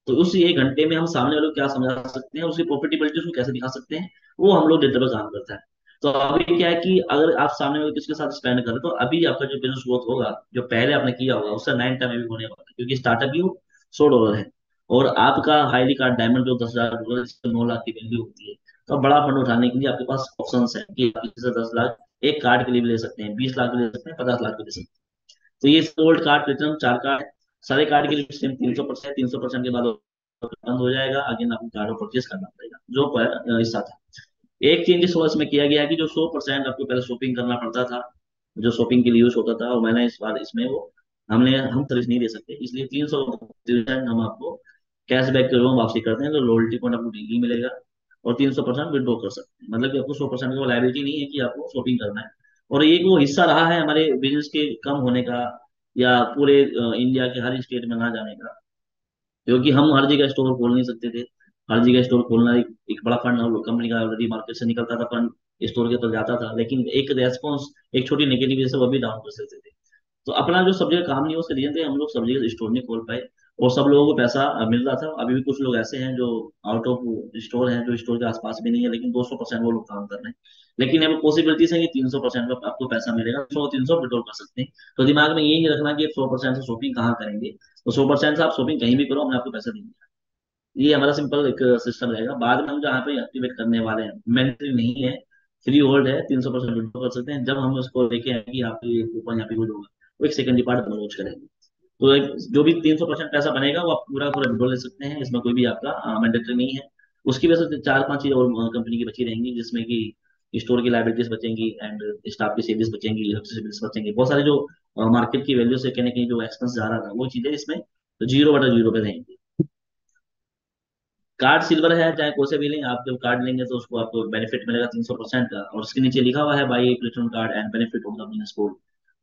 तो उस 1 घंटे में हम सामने वाले को क्या समझा सकते हैं, उसकी प्रॉफिटेबिलिटी उसको कैसे दिखा सकते हैं, वो हम लोग डेटा पर काम करता है। तो अभी क्या है कि अगर आप सामने वाले किसी के साथ स्पेंड करें तो अभी आपका जो बिजनेस ग्रोथ होगा, जो पहले आपने किया होगा उससे 9 टाइम अभी होने वाला है, क्योंकि स्टार्टअप ही वो $100 है। और आपका हाईली कार्ड डायमंड जो $10,000 जिससे 9 लाख की वैल्यू होती है, तो बड़ा फंड उठाने के लिए आपके पास ऑप्शन है कि आप किसी से 10 लाख एक कार्ड के लिए भी ले सकते हैं, 20 लाख भी ले सकते हैं, 50 लाख भी ले सकते हैं। तो ये गोल्ड कार्ड, प्लेटिनम 4 कार्ड, सारे कार्ड के लिए सेम 300%, 300% के बाद बंद हो जाएगा, अगेन आपको कार्ड परचेज करना पड़ेगा जो हिस्सा था। एक चेंज इस वर्ष में किया गया है कि जो 100% आपको पहले शॉपिंग करना पड़ता था, जो शॉपिंग के लिए यूज होता था, और मैंने इस बार इसमें वो हम सर्विस नहीं दे सकते, इसलिए 300% हम आपको कैशबैक के रूप में वापसी करते हैं, तो लॉयल्टी पॉइंट आपको डेली मिलेगा। और 300% विड्रॉ कर सकते हैं, मतलब कि आपको 100% का लाइबिलिटी नहीं है कि आपको शॉपिंग करना है। और ये वो हिस्सा रहा है हमारे बिजनेस के कम होने का, या पूरे इंडिया के हर स्टेट में ना जाने का, क्योंकि हम हर जगह स्टोर खोल नहीं सकते थे। हर जगह स्टोर खोलना एक बड़ा फंड कंपनी का ऑलरेडी मार्केट से निकलता था, फंड स्टोर के पास जाता था, लेकिन एक रेस्पॉन्स, एक छोटी नेगेटिव वजह से वो भी डाउन कर सकते थे। तो अपना जो सब जगह काम नहीं हो उसके रीजन थे, हम लोग सब जगह स्टोर नहीं खोल पाए, और सब लोगों को पैसा मिल रहा था। अभी भी कुछ लोग ऐसे हैं जो आउट ऑफ स्टोर हैं, जो स्टोर के आसपास भी नहीं है, लेकिन 200% वो लोग काम कर रहे हैं। लेकिन अब पॉसिबिलिटीज है कि 300% का आपको पैसा मिलेगा, 100 300 विड्रॉल कर सकते हैं। तो दिमाग में ये नहीं रखना कि 100% से शॉपिंग कहाँ करेंगे, तो 100% से आप शॉपिंग कहीं भी करो, हमने आपको पैसा देंगे। ये हमारा सिंपल एक सिस्टम रहेगा। बाद में हम जहाँ पे एक्टिवेट करने वाले हैं, मैंडेटरी नहीं है, फ्री होल्ड है, 300% विड्रॉ कर सकते हैं। जब हम उसको देखे हैं कि आपको ये कूपन यहाँ पे यूज होगा, वो एक सेकंड पार्ट लॉन्च करेंगे। तो जो भी 300% पैसा बनेगा वो आप पूरा पूरा विड्रॉ ले सकते हैं, इसमें कोई भी आपका मैंडेटरी नहीं है। उसकी वजह से 4 5 चीज और कंपनी की बची रहेंगी, जिसमें कि स्टोर की लाइबिलिटीज बचेंगी, एंड स्टाफ की सेविंग्स बचेंगी, इलेक्ट्रिसिटी बिल्स बचेंगे, बहुत सारे जो मार्केट की वैल्यू से कहीं ना कहीं जो एक्सपेंस जा रहा था, वो चीजें इसमें 0/0 पे रहेंगी। कार्ड सिल्वर है चाहे कोई से भी लें, आप जब कार्ड लेंगे तो उसको आपको बेनिफिट मिलेगा 300% का, और उसके नीचे लिखा हुआ है by platinum card and benefit of the business code.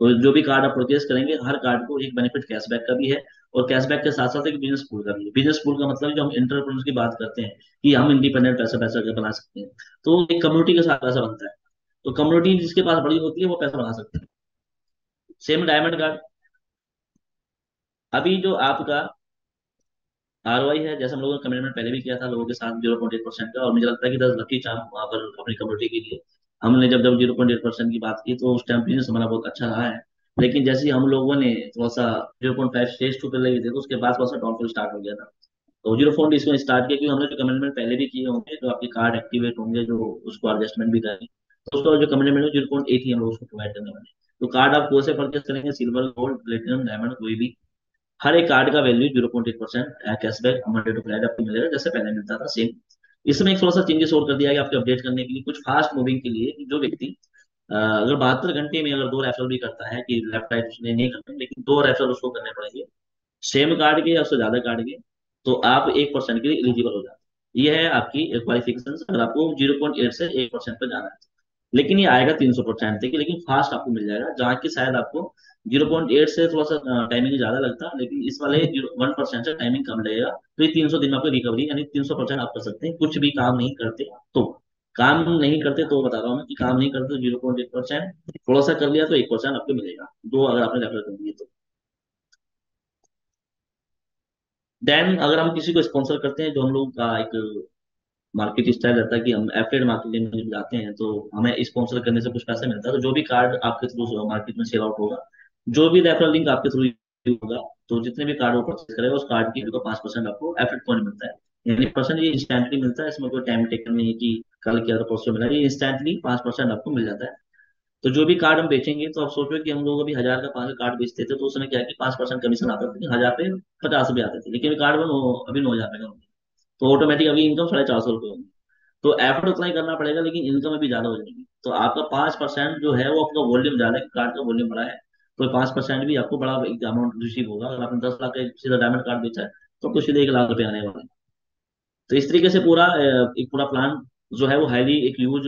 तो जो भी कार्ड आप परचेज करेंगे, हर कार्ड को एक बेनिफिट कैशबैक का भी है, और कैशबैक के साथ साथ एक बिजनेस पूल का भी है। बिजनेस पूल का मतलब जो हम इंटरप्रेन्योर्स की बात करते हैं कि हम इंडिपेंडेंट पैसा पैसा बना सकते हैं, तो एक कम्युनिटी के साथ पैसा बनता है। तो कम्युनिटी जिसके पास बड़ी होती है वो पैसा बना सकता है। सेम डायमंड कार्ड, अभी जो आपका ROI है, जैसे हम लोगों ने कमिटमेंट पहले भी किया था लोगों के साथ 0.8% का, और मुझे लगता है कि 10 लकी चांस वहाँ पर अपनी कम्युनिटी के लिए हमने जब जब 0.8% की बात की, तो उस टाइम बिजनेस हमारा बहुत अच्छा रहा है। लेकिन जैसे ही हम लोगों ने थोड़ा सा 0.5 स्टेज 2 पे लगे थे, तो उसके बाद थोड़ा सा डाउनफॉल स्टार्ट हो गया था। तो 0 इसमें स्टार्ट किया क्योंकि हमने जो कमिटमेंट पहले भी किए होंगे, जो आपके कार्ड एक्टिवेट होंगे, जो उसको एडजस्टमेंट भी करेंगे, तो उसका जो कमिटमेंट है 0.8 ही हम लोग उसको प्रोवाइड करने वाले हैं। तो कार्ड आप कौन से परचेस करेंगे, सिल्वर, गोल्ड, प्लेटिनम, डायमंड, कोई भी, हर एक कार्ड का value 0.8% cashback Monday to Friday आपको मिलेगा, जैसे पहले मिलता था सेम। इसमें एक थोड़ा सा चेंजेस और कर दिया गया आपके अपडेट करने के लिए, कुछ फास्ट मूविंग के लिए, कि जो व्यक्ति अगर 72 घंटे में अगर 2 रेफरल भी करता है, कि लेफ्ट राइट उसने नहीं करते लेकिन 2 रेफरल उसको करने पड़ेंगे, सेम कार्ड के या उससे ज्यादा कार्ड के, तो आप 1% के लिए एलिजिबल हो जाते हैं। ये है आपकी क्वालिफिकेशन, अगर आपको 0.8 से 1% पे जाना है। लेकिन ये आएगा 300% तक, लेकिन फास्ट आपको मिल जाएगा, जहाँ की शायद आपको 0.8 से थोड़ा सा टाइमिंग ज्यादा लगता है, लेकिन इस वाले 1% से टाइमिंग कम लगेगा। तो ये 300 दिन में आपको रिकवरी, यानी 300% आप कर सकते हैं, कुछ भी काम नहीं करते तो। काम नहीं करते तो बता रहा हूँ मैं कि काम नहीं करते तो 0.8%, थोड़ा सा कर लिया तो 1% आपको मिलेगा, दो अगर आपने रेफर कर दिए तो। देन अगर हम किसी को स्पॉन्सर करते हैं, जो हम लोग का एक मार्केट स्टाइल रहता है कि हम एफिलिएट मार्केटिंग में जब जाते हैं, तो हमें स्पॉन्सर करने से कुछ पैसा मिलता है। तो जो भी कार्ड आपके थ्रू मार्केट में सेल आउट होगा, जो भी रेफरल लिंक आपके थ्रू होगा, तो जितने भी कार्ड वो परचेज करेगा, उस कार्ड की को 5% आपको एफिलिएट पॉइंट मिलता है। यानी परसेंट ये इंस्टेंटली मिलता है, इसमें कोई टाइम टेकन नहीं है कि कल किया तो परसों मिला, ये इंस्टेंटली 5% आपको मिल जाता है। तो जो भी कार्ड हम बेचेंगे, तो आप सोचो कि हम लोग अभी 1000 का 5 का कार्ड बेचते थे, तो उसमें क्या है कि 5% कमीशन आता था, लेकिन 1000 पे 50 भी आते थे, लेकिन कार्ड में अभी 9,000 का होंगे, तो ऑटोमेटिक अभी इनकम 450 रुपये होगी। तो एफर्ट उतना ही करना पड़ेगा, लेकिन इनकम भी ज्यादा हो जाएगी। तो आपका 5% जो है वो आपका वॉल्यूम ज्यादा है, कार्ड का वॉल्यूम बड़ा है, तो 5% भी आपको बड़ा एक अमाउंट रिसीव होगा। अगर आपने 10 लाख का सीधा डायमंड कार्ड बेचा है, तो आपको सीधे 1 लाख रुपए आने वाले हैं। तो इस तरीके से पूरा एक पूरा प्लान जो है वो हाईली एक ह्यूज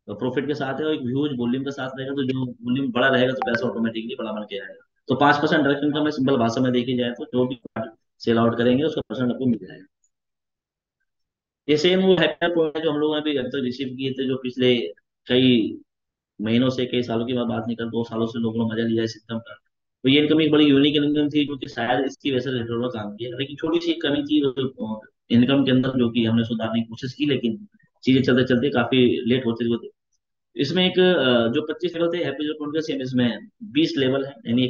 प्रॉफिट के साथ है, और एक ह्यूज वॉल्यूम के साथ रहेगा। तो जो वॉल्यूम बड़ा रहेगा तो पैसा ऑटोमेटिकली बड़ा बन के आएगा। तो 5% डायरेक्ट इनकम में सिंपल भाषा में देखी जाए, तो जो भी कार्ड सेल आउट करेंगे उसका परसेंट आपको मिल जाएगा। ये सेम वो हैकर पॉइंट है जो हम लोगों ने भी अब तक रिसीव किए थे, जो पिछले कई महीनों से, कई सालों की बात नहीं कर, 2 सालों से लोगों ने मजा लिया है सिस्टम का। तो ये इनकम एक बड़ी यूनिक इनकम थी, क्योंकि शायद इसकी वजह से रेटरो ने काम किया, लेकिन छोटी सी कमी थी इनकम के अंदर, जो कि हमने सुधारने की कोशिश की, लेकिन चीजें चलते चलते काफी लेट होते होते इसमें एक जो 25 लेवल थे हैप्पी अकाउंट के, सेम इसमें 20 लेवल है। यानी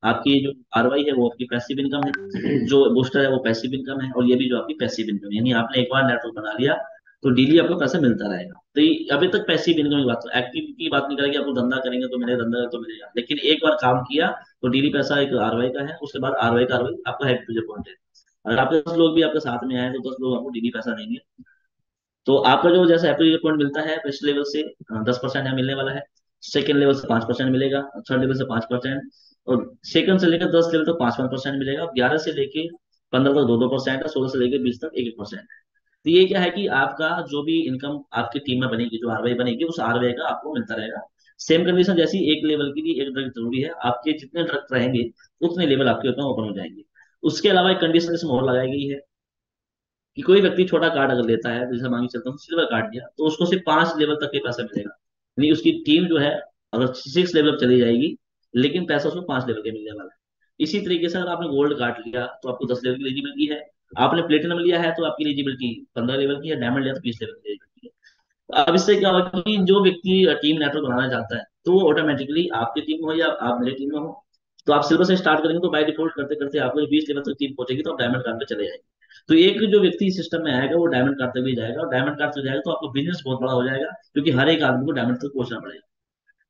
आपकी जो आरवाई है वो आपकी पैसिव इनकम है, जो बूस्टर है वो पैसिव इनकम है, और ये भी जो आपकी पैसिव इनकम है, यानी आपने एक बार नेटवर्क बना लिया तो डेली आपको पैसा मिलता रहेगा। तो ये अभी तक पैसिव इनकम की बात, एक्टिव की बात नहीं करेंगे, आपको धंधा करेंगे तो मिलेगा, धंधा तो मिलेगा, लेकिन एक बार काम किया तो डेली पैसा एक आरवाई का है, उसके बाद आरवाई का आरवाई आपका हैप्पी अकाउंट है। अगर आपके 10 लोग भी आपके साथ में आए तो 10 लोग आपको डेली पैसा देंगे। तो आपका जो जैसे एप्रिल पॉइंट मिलता है फर्स्ट लेवल से 10% यहाँ मिलने वाला है, सेकंड लेवल से 5% मिलेगा, थर्ड लेवल से 5%, और सेकंड से लेकर 10 लेवल तक 5% मिलेगा, 11 से लेके 15 तक 2-2%, और 16 से लेकर 20 तक 1-1%। तो ये क्या है कि आपका जो भी इनकम आपकी टीम में बनेगी, जो आरवाई बनेगी, उस आरवाई का आपको मिलता रहेगा। सेम कंडीशन जैसी, एक लेवल के लिए एक ड्रग जरूरी है, आपके जितने ड्रग रहेंगे उतने लेवल आपके उतना ओपन हो जाएंगे। उसके अलावा एक कंडीशन इसमें और लगाई गई है कि कोई व्यक्ति छोटा कार्ड अगर लेता है, जैसे मांगी चलता हूँ सिल्वर कार्ड लिया, तो उसको सिर्फ 5 लेवल तक के पैसा मिलेगा। यानी उसकी टीम जो है अगर 6 लेवल चली जाएगी, लेकिन पैसा उसको 5 लेवल के मिलने वाला है। इसी तरीके से अगर आपने गोल्ड कार्ड लिया तो आपको 10 लेवल की एलिजिबिलिटी है, आपने प्लेटिनम लिया है तो आपकी एलिजिबिलिटी 15 लेवल की है, डायमंड लिया तो 20 लेवल की एलिजिबिलिटी है। तो अब इससे क्या होगा कि जो व्यक्ति टीम नेटवर्क बनाना चाहता है तो वो ऑटोमेटिकली आपकी टीम में हो या आप मेरी टीम में हो, तो आप सिल्वर से स्टार्ट करेंगे तो बाय डिफॉल्ट करते करते आपको 20 लेवल तक टीम पहुंचेगी तो आप डायमंड कार्ड पे चले जाएंगे। तो एक जो व्यक्ति सिस्टम में आएगा वो डायमंड कार्ड तक भी जाएगा, और डायमंड कार्ड तक जाएगा तो आपका बिजनेस बहुत बड़ा हो जाएगा, क्योंकि हर एक आदमी को डायमंड तक पहुंचना पड़ेगा।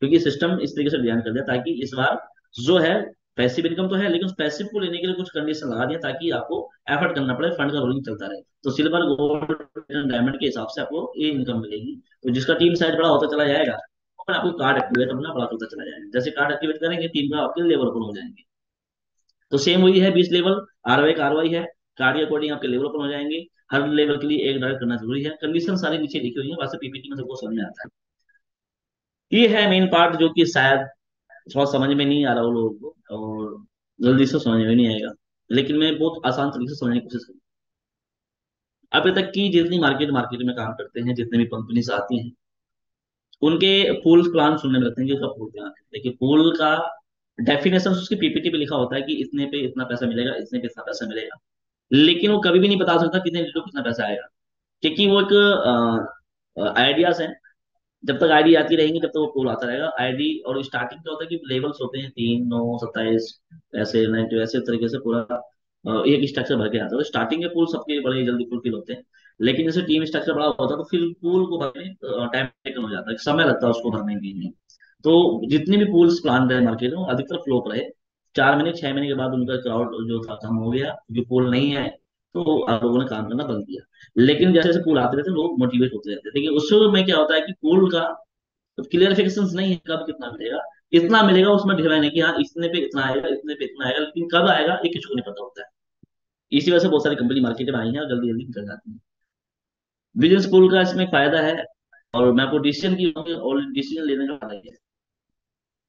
क्योंकि सिस्टम इस तरीके से डिजाइन कर दिया ताकि इस बार जो है पैसिव इनकम तो है, लेकिन उस पैसिव को लेने के लिए कुछ कंडीशन लगा दिया ताकि आपको एफर्ट करना पड़े, फंड का रोलिंग चलता रहे। तो सिल्वर गोल्ड डायमंड के हिसाब से आपको ये इनकम मिलेगी। तो जिसका टीम साइज बड़ा होता चला जाएगा, और आपको कार्ड एक्टिवेट अपना बड़ा होता चला जाएगा, जैसे कार्ड एक्टिवेट करेंगे टीम का आपके लेवल पर हो जाएंगे। तो सेम वही है 20 लेवल, आरवाई का आरवाई है, कार्ड के अकॉर्डिंग आपके लेवल पर हो जाएंगे। हर लेवल के लिए एक ड्राइव करना जरूरी है, कंडीशन सारी नीचे लिखी हुई है, वैसे पीपीटी में सबको समझ में आता है। ये है मेन पार्ट जो कि शायद थोड़ा समझ में नहीं आ रहा हो लोगों को, और जल्दी से समझ में नहीं आएगा, लेकिन मैं बहुत आसान तरीके से समझने की कोशिश करूँ। अभी तक की जितनी मार्केट मार्केट में काम करते हैं, जितने भी कंपनीज आती हैं, उनके पूल प्लान सुनने में लगते हैं कि उसका पूल प्लान है, लेकिन पूल का डेफिनेशन उसकी पीपीटी पे लिखा होता है कि इतने पे इतना पैसा मिलेगा, इतने पे इतना पैसा मिलेगा, लेकिन वो कभी भी नहीं बता सकता कितने लीटर को कितना पैसा आएगा, क्योंकि वो एक आइडियाज है। जब तक आईडी आती रहेंगी तब तक वो पूल आता रहेगा आईडी। और स्टार्टिंग क्या होता है कि लेवल्स होते हैं 3, 9, 27, ऐसे 90, ऐसे तरीके से पूरा एक स्ट्रक्चर भर के आता है। तो स्टार्टिंग के पूल सबके बड़े जल्दी फुलफिल होते हैं, लेकिन जैसे टीम स्ट्रक्चर बड़ा होता है तो फिर पूल को भरने टाइम टेकन हो जाता है, समय लगता है उसको भरने के लिए। तो जितने भी पूल्स प्लान रहे मार्केट में वो अधिकतर फ्लॉप रहे, 4 महीने 6 महीने के बाद उनका क्राउड जो था कम हो गया, क्योंकि पूल नहीं है, तो आप लोगों ने काम करना बंद किया। लेकिन जैसे जैसे पूल आते रहते लोग मोटिवेट होते रहते, लेकिन उस में क्या होता है कि पूल का क्लियरिफिकेशन नहीं है कब कितना मिलेगा। इतना मिलेगा उसमें डिवाइन है कि हाँ इतने पे इतना आएगा, इतने पे इतना आएगा, लेकिन कब आएगा ये किसी को नहीं पता होता है। इसी वजह से बहुत सारी कंपनी मार्केट में आई है और जल्दी जल्दी निकल जाती है। बिजनेस पूल का इसमें फायदा है, और मैं आपको डिसीजन की और डिसीजन लेने का फायदा है।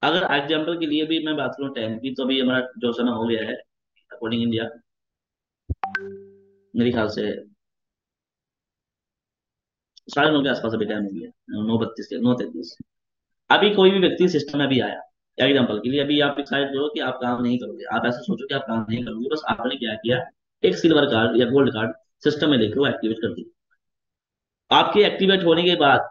अगर एग्जाम्पल के लिए भी मैं बात करूँ टाइम की, तो अभी हमारा जो समय हो गया है अकॉर्डिंग इंडिया, मेरे ख्याल से 9:30 के आसपास अभी टाइम हो गया, 9:32 के 9:33। अभी कोई भी व्यक्ति सिस्टम में भी आया, एग्जाम्पल के लिए अभी आप डिसाइड करो कि आप काम नहीं करोगे, आप ऐसा सोचो कि आप काम नहीं करोगे, बस आपने क्या किया, एक सिल्वर कार्ड या गोल्ड कार्ड सिस्टम में लेकर वो एक्टिवेट कर दी। आपके एक्टिवेट होने के बाद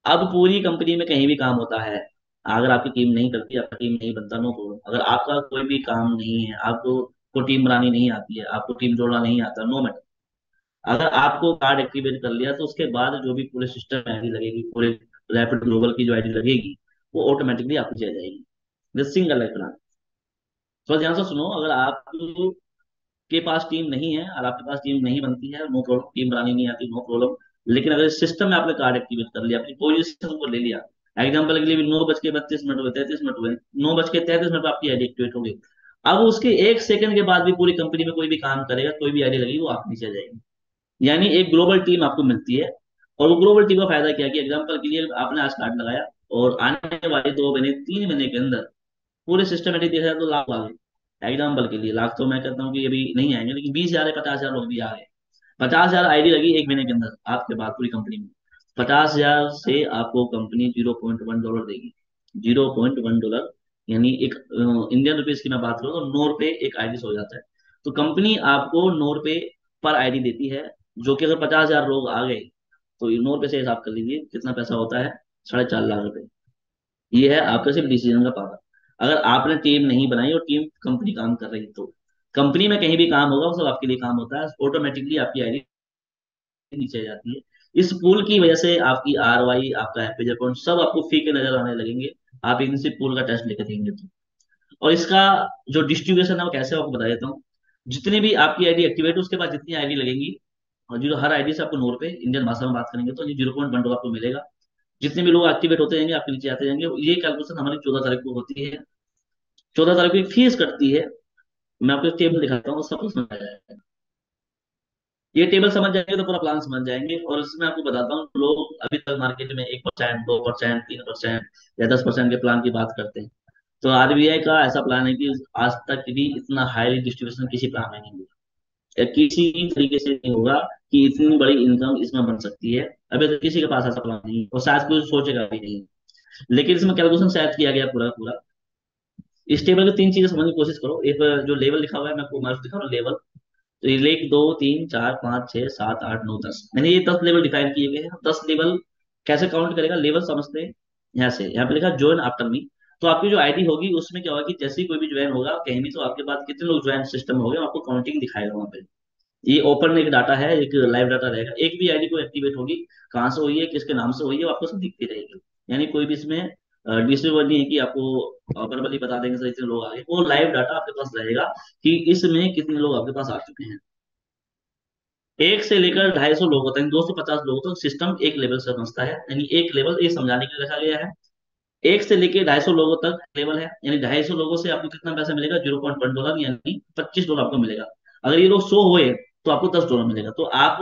अब पूरी कंपनी में कहीं भी काम होता है, अगर आपकी टीम नहीं करती, आपका टीम नहीं बनता, नो प्रॉब्लम। अगर आपका कोई भी काम नहीं है, आपको को टीम बनानी नहीं आती है, आपको टीम जोड़ना नहीं आता, नो मैटर, अगर आपको कार्ड एक्टिवेट कर लिया तो उसके बाद जो भी पूरे सिस्टम में आईडी लगेगी, पूरे रैपिड ग्लोबल की जो आईडी लगेगी, वो ऑटोमेटिकली आपको चल जाएगी। This single plan. तो ध्यान से सुनो, अगर आपके पास टीम नहीं है और आपके पास टीम नहीं बनती है, नो प्रॉब्लम, टीम बनानी नहीं आती, नो प्रॉब्लम, लेकिन अगर सिस्टम में आपने कार्ड एक्टिवेट कर लिया, अपनी पोजीशन को ले लिया, एग्जाम्पल के लिए भी 9:32 हुए, 33 मिनट हुए, 9:33 आपकी आईडी एक्टिवेट हो गई, अब उसके 1 सेकंड के बाद भी पूरी कंपनी में कोई भी काम करेगा, कोई भी आईडी लगेगी, वो आप नीचे आ जाएगी। यानी एक ग्लोबल टीम आपको मिलती है। और वो ग्लोबल टीम का फायदा क्या है कि एग्जाम्पल के लिए आपने आज कार्ड लगाया, और आने वाले 2 महीने 3 महीने के अंदर पूरे सिस्टमेटिक देखा जाए तो लाख आ गए। एग्जाम्पल के लिए लाख तो मैं कहता हूँ कि अभी नहीं आएंगे, लेकिन 20,000 है, 50,000 लोग भी आ गए। 50,000 आईडी लगी 1 महीने के अंदर आपके बाद पूरी कंपनी में। 50,000 से आपको कंपनी $0.1 देगी, $0.1, यानी एक इंडियन रुपीज की मैं बात करूँ तो 9 रुपए एक आईडी से हो जाता है। तो कंपनी आपको 9 रुपए पर आईडी देती है, जो कि अगर 50,000 लोग आ गए तो 9 रुपए से हिसाब कर लीजिए कितना पैसा होता है, 4.5 लाख रुपए। ये है आपका सिर्फ डिसीजन का पावर। अगर आपने टीम नहीं बनाई और टीम कंपनी काम कर रही है तो कंपनी में कहीं भी काम होगा वो सब आपके लिए काम होता है, ऑटोमेटिकली आपकी आईडी नीचे जाती है। इस पूल की वजह से आपकी ROI, आपका एफपीजे पॉइंट सब आपको फीके नजर आने लगेंगे। आप एक दिन से पूल का टेस्ट लेकर देंगे तो। और इसका जो डिस्ट्रीब्यूशन है वो कैसे है, आपको बता देता हूँ। जितनी भी आपकी आईडी एक्टिवेट है उसके बाद जितनी आईडी लगेंगी, और जो हर आईडी से आपको 9 रुपए इंडियन भाषा में बात करेंगे तो ये 0.1 आपको मिलेगा। जितने भी लोग एक्टिवेट होते जाएंगे आपके नीचे आते जाएंगे। ये कैलकुलेशन हमारी 14 तारीख को होती है। 14 तारीख को एक फीस कटती है। मैं आपको टेबल दिखाता हूँ, सब कुछ समझ आ जाएगा। ये टेबल समझ जाएंगे तो पूरा प्लान समझ जाएंगे। और इसमें आपको बताता हूँ, लोग अभी तक मार्केट में 1%, 2%, 3% या 10% के प्लान की बात करते हैं। तो RBI का ऐसा प्लान है कि आज तक भी इतना हाई डिस्ट्रीब्यूशन किसी प्लान में नहीं हुआ, या किसी तरीके से नहीं होगा कि इतनी बड़ी इनकम इसमें बन सकती है। अभी तक किसी के पास ऐसा प्लान नहीं है और शायद कोई सोचेगा भी नहीं। लेकिन इसमें कैलकुलेशन शायद किया गया पूरा पूरा। इस टेबल में 3 चीजें समझने की कोशिश करो। एक जो लेवल लिखा हुआ है, मैं आपको मार्क्स दिखा रहा हूँ लेवल। तो ये एक, दो, तीन, चार, पाँच, छह, सात, आठ, नौ, 10, मैंने ये 10 लेवल डिफाइन किए गए हैं। 10 लेवल कैसे काउंट करेगा, लेवल समझते हैं। यहाँ से यहाँ पे लिखा ज्वाइन आफ्टर मी। तो आपकी जो आईडी होगी उसमें क्या होगा कि जैसे ही कोई भी ज्वाइन होगा कहीं भी, तो आपके पास कितने लोग ज्वाइन सिस्टम हो गए आपको काउंटिंग दिखाएगा वहाँ पे। ये ओपन एक डाटा है, एक लाइव डाटा रहेगा। एक भी आईडी को एक्टिवेट होगी, कहाँ से हुई है, किसके नाम से हुई है, वो आपको सब दिखती रहेगी। यानी कोई भी इसमें डिसेबल नहीं है कि आपको verbally बता देंगे सर इतने लोग आ गए। वो लाइव डाटा आपके पास रहेगा कि इसमें कितने लोग आपके पास आ चुके हैं। 1 से लेकर 250 लोग होते हैं, 250 लोग तक सिस्टम एक लेवल से समझता है। यानी एक लेवल ये समझाने के लिए रखा गया है। 1 से लेके 250 लोगों तक लेवल है, यानी 250 लोगों से आपको कितना पैसा मिलेगा, $0.1, यानी $25 आपको मिलेगा। अगर ये लोग 100 हुए तो आपको $10 मिलेगा। तो आप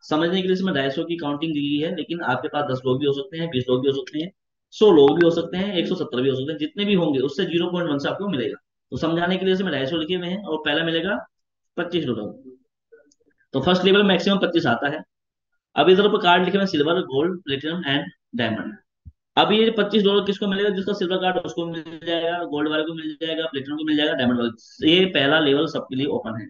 समझने के लिए इसमें 250 की काउंटिंग दी गई है, लेकिन आपके पास 10 लोग भी हो सकते हैं, 20 लोग भी हो सकते हैं, 100 लोग भी हो सकते हैं, 170 भी हो सकते हैं। जितने भी होंगे उससे 0.1 से आपको मिलेगा। तो समझाने के लिए इसमें 250 लिखे हुए हैं और पहला मिलेगा $25। तो फर्स्ट लेवल मैक्सिमम 25 आता है। अब इधर पर कार्ड लिखे हुए silver, gold, platinum and diamond. अब ये $25 किसको मिलेगा, जिसका सिल्वर कार्ड उसको मिल जाएगा, गोल्ड वाले को मिल जाएगा, प्लेटिनम को मिल जाएगा, डायमंड वाले को। ये पहला लेवल सबके लिए ओपन है।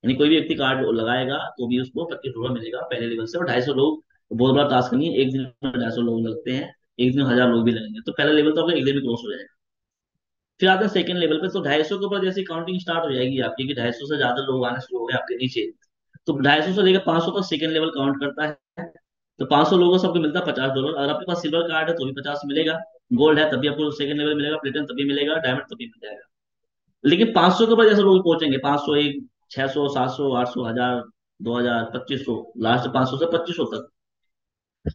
यानी कोई भी व्यक्ति कार्ड लगाएगा तो भी उसको $25 मिलेगा पहले लेवल से। और 250 लोग, बहुत बड़ा टास्क नहीं है, एक दिन में 250 लोग लगते हैं, एक दिन में 1000 लोग भी लगेंगे। तो पहला लेवल तो आपका एक दिन में क्रॉस हो जाएगा। फिर आते हैं सेकंड लेवल पे। तो 250 के ऊपर जैसे काउंटिंग स्टार्ट हो जाएगी आपकी, कि 250 से ज्यादा लोग आने शुरू हो गए आपके नीचे, तो 250 से लेकर 500 तक सेकंड लेवल काउंट करता है। तो 500 लोगों से आपको मिलता है $50। अगर आपके पास सिल्वर कार्ड है तो भी 50 मिलेगा, गोल्ड है तभी आपको सेकंड लेवल मिलेगा, प्लेटिनम तभी मिलेगा, डायमंड तभी मिल जाएगा। लेकिन 500 के ऊपर जैसे लोग पहुंचेंगे, 500, एक, 600, 700, 800, 1000, 2000, 2500, लास्ट 500 से 2500 तक।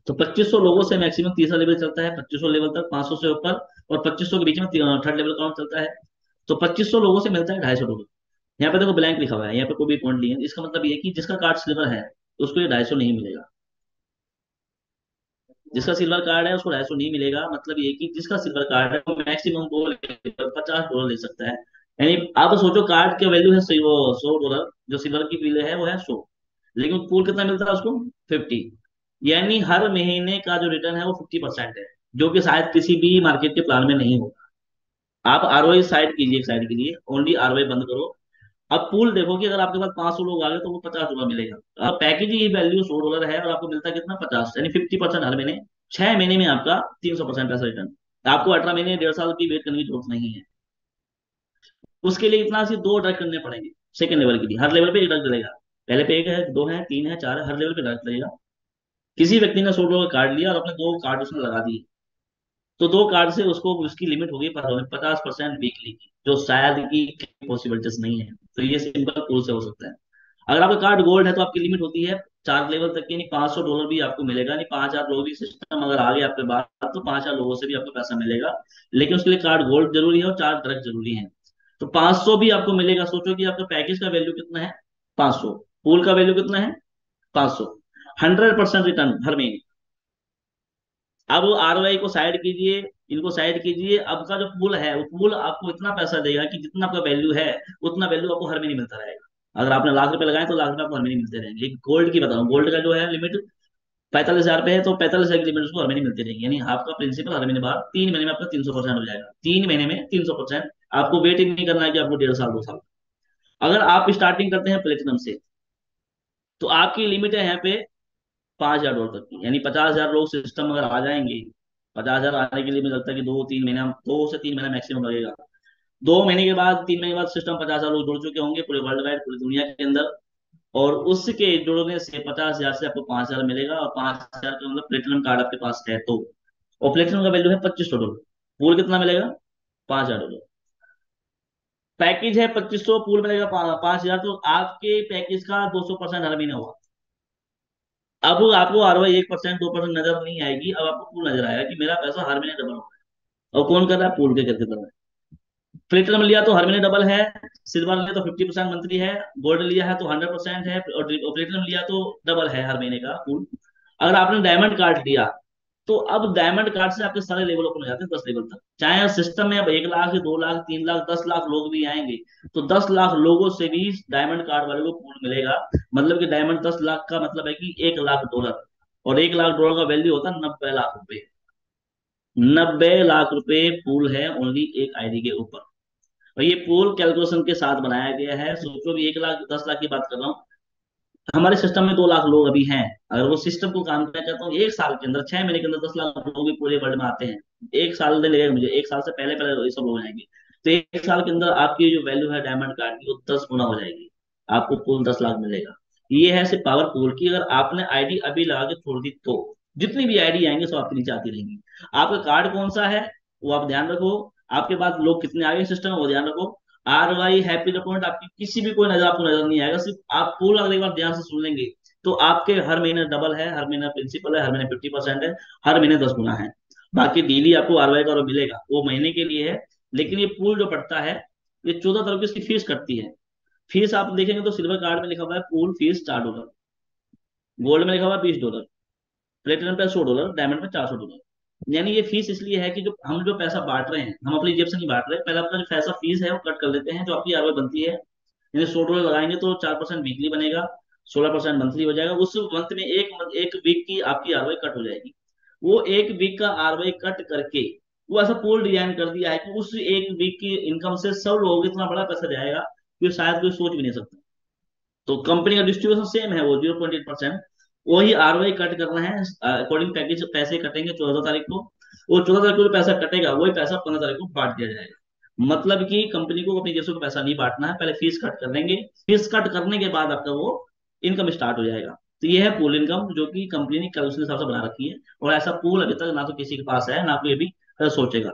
तो 2500 लोगों से मैक्सिमम तीसरा लेवल चलता है, 2500 लेवल तक, 500 से ऊपर। और 2500 के बीच में थर्ड लेवल काउंट चलता है। तो 2500 लोगों से मिलता है $250। यहाँ पे देखो ब्लैंक लिखा हुआ है, यहाँ पे कोई भी पॉइंट नहीं है। इसका मतलब ये है कि जिसका कार्ड सिल्वर है उसको ये 250 नहीं मिलेगा। जिसका सिल्वर कार्ड है उसको 250 नहीं मिलेगा। मतलब ये कि जिसका सिल्वर कार्ड है वो मैक्सिमम वो $50 ले सकता है। यानी आप सोचो, कार्ड का वैल्यू है वो $100, जो सिल्वर की बिल है वो है 100, लेकिन पूल कितना मिलता है उसको, 50। यानी हर महीने का जो रिटर्न है वो 50% है, जो कि शायद किसी भी मार्केट के प्लान में नहीं होगा। आप ROI साइड कीजिए, एक साइड के लिए ओनली ROI बंद करो। अब पूल देखो कि अगर आपके पास 500 लोग आ गए तो वो $50 मिलेगा। अब पैकेज की वैल्यू $100 है और आपको मिलता है कितना, 50, यानी 50% हर महीने। 6 महीने में आपका 300% पैसा रिटर्न। आपको 18 महीने, 1.5 साल की वेट करने की जरूरत नहीं है। उसके लिए इतना सिर्फ 2 ड्रग करने पड़ेंगे। सेकंड लेवल के लिए हर लेवल पे एक ड्रग लगेगा। पहले पे एक है, दो है, तीन है, चार है, हर लेवल पे ड्रग लगेगा। किसी व्यक्ति ने $100 कार्ड लिया और अपने 2 कार्ड उसने लगा दिए, तो 2 कार्ड से उसको उसकी लिमिट हो गई 50% वीकली की, जो शायद की पॉसिबिलिटीज नहीं है। तो ये सिंपल टूल से हो सकता है। अगर आपका कार्ड गोल्ड है तो आपकी लिमिट होती है 4 लेवल तक की, नहीं $500 भी आपको मिलेगा, नहीं 5000 लोग भी सिस्टम अगर आ गए आपके बाद तो 5000 लोगों से भी आपको पैसा मिलेगा। लेकिन उसके लिए कार्ड गोल्ड जरूरी है और 4 ड्रग जरूरी है। तो 500 भी आपको मिलेगा। सोचो कि आपका पैकेज का वैल्यू कितना है, 500। पूल का वैल्यू कितना है, 500। 100% रिटर्न हर महीने। अब ROI को साइड कीजिए, इनको साइड कीजिए। अब का जो पूल है वो पूल आपको इतना पैसा देगा कि जितना आपका वैल्यू है उतना वैल्यू आपको हर महीने मिलता रहेगा। अगर आपने लाख रुपए लगाए तो लाख रुपए आपको हर महीने मिलते रहेंगे। एक गोल्ड की बताऊं, गोल्ड का जो है लिमिट 45,000 पे है तो 45,000 की लिमिट उसको हर महीने मिलती रहेगी, यानी आपका प्रिंसिपल हर महीने बाद 3 महीने में आपका 300% हो जाएगा, 3 महीने में 300%। आपको वेट ही नहीं करना है कि आपको 1.5 साल 2 साल। अगर आप स्टार्टिंग करते हैं प्लेटिनम से, तो आपकी लिमिट है यहाँ पे $5,000 तक की, यानी 50,000 लोग सिस्टम अगर आ जाएंगे। 50,000 आने के लिए मुझे लगता है कि 2-3 महीना, 2 से 3 महीना मैक्सिमम लगेगा। 2 महीने के बाद, 3 महीने के बाद सिस्टम 50,000 लोग जुड़ चुके होंगे पूरे वर्ल्ड वाइड, पूरी दुनिया के अंदर। और उसके जुड़ने से 50,000 से आपको 5,000 मिलेगा, और 5,000 का मतलब प्लेटिनम कार्ड आपके पास है तो। और प्लेटिनम का वैल्यू है $2,500। पूल कितना मिलेगा? $5,000। पैकेज है 2,500, पूल मिलेगा 5,000, तो आपके पैकेज का 200% हर महीने हुआ। अब आपको ROI 1% 2% नजर नहीं आएगी, अब आपको पूल नजर आएगा कि मेरा पैसा हर महीने डबल हो रहा है। और कौन कर रहा है? पूल के करके कर रहा है। प्लेटिनम लिया तो हर महीने डबल है, सिल्वर लिया तो 50% मंथली है, गोल्ड लिया है तो 100% है, और प्लेटिनम लिया तो डबल है हर महीने का पूल। अगर आपने डायमंड कार्ड लिया, तो अब डायमंड कार्ड से आपके सारे लेवल ओपन हो जाते हैं, 10 लेवल तक। चाहे सिस्टम में अब 1 लाख 2 लाख 3 लाख 10 लाख लोग भी आएंगे, तो 10 लाख लोगों से भी डायमंड कार्ड वाले को पूल मिलेगा। मतलब कि डायमंड 10 लाख का मतलब है कि $1 लाख। और $1 लाख का वैल्यू होता है 90 लाख रुपए। 90 लाख रुपए पूल है ओनली एक आईडी के ऊपर। और ये पूल कैलकुलेशन के साथ बनाया गया है। सोचो भी 1 लाख 10 लाख की बात कर रहा हूँ, हमारे सिस्टम में 2 लाख लोग अभी हैं। अगर वो सिस्टम को काम करना चाहता हूँ, एक साल के अंदर 6 महीने के अंदर 10 लाख लोग भी पूरे वर्ल्ड में आते हैं। एक साल नहीं लगेगा मुझे, एक साल से पहले पहले ये सब हो जाएंगे। तो एक साल के अंदर आपकी जो वैल्यू है डायमंड कार्ड की, वो 10 गुना हो जाएगी। आपको कुल 10 लाख मिलेगा। ये है सिर्फ पावर पूल की। अगर आपने आईडी अभी लगा के छोड़ दी तो जितनी भी आईडी आएंगे सब आपके नीचे आती रहेंगी। आपका कार्ड कौन सा है वो आप ध्यान रखो। आपके पास लोग कितने आगे सिस्टम वो ध्यान रखो। RY हैप्पी पॉइंट आपकी किसी भी कोई नजर आपको नजर नहीं आएगा। सिर्फ आप पूल अगली बार ध्यान से सुन लेंगे, तो आपके हर महीने डबल है, हर महीने प्रिंसिपल है, हर महीने 50% है, हर महीने 10 गुना है। बाकी डेली आपको RY का मिलेगा, वो महीने के लिए है। लेकिन ये पूल जो पड़ता है, ये 14 तारीख को इसकी फीस कटती है। फीस आप देखेंगे तो सिल्वर कार्ड में लिखा हुआ है पूल फीस $4, गोल्ड में लिखा हुआ है $20, प्लेटिनम पे $100, डायमंड पे $400। यानी ये फीस इसलिए है कि जो हम जो पैसा बांट रहे हैं, हम अपनी जेब से नहीं बांट रहे। पहले अपना जो पैसा फीस है वो कट कर लेते हैं, जो आपकी ROI बनती है। यानी $100 लगाएंगे तो 4% वीकली बनेगा, 16% मंथली हो जाएगा। उस मंथ में एक वीक की आपकी ROI कट हो जाएगी। वो एक वीक का ROI कट करके वो ऐसा पोल डिजाइन कर दिया है कि उस एक वीक की इनकम से सब लोगों को इतना बड़ा पैसा जाएगा कि शायद कोई सोच भी नहीं सकता। तो कंपनी का डिस्ट्रीब्यूशन सेम है, वो 0.8%। वही ROI कट करना है अकॉर्डिंग पैकेज। पैसे कटेंगे 14 तारीख को, वो 14 तारीख को जो पैसा कटेगा वही पैसा 15 तारीख को बांट दिया जाएगा। मतलब कि कंपनी को अपनी जेब से पैसा नहीं बांटना है, पहले फीस कट कर देंगे। फीस कट करने के बाद आपका वो इनकम स्टार्ट हो जाएगा। तो ये है पूल इनकम, जो कि कंपनी ने कल उसके हिसाब से बना रखी है। और ऐसा पूल अभी तक ना तो किसी के पास है, ना कोई अभी सोचेगा।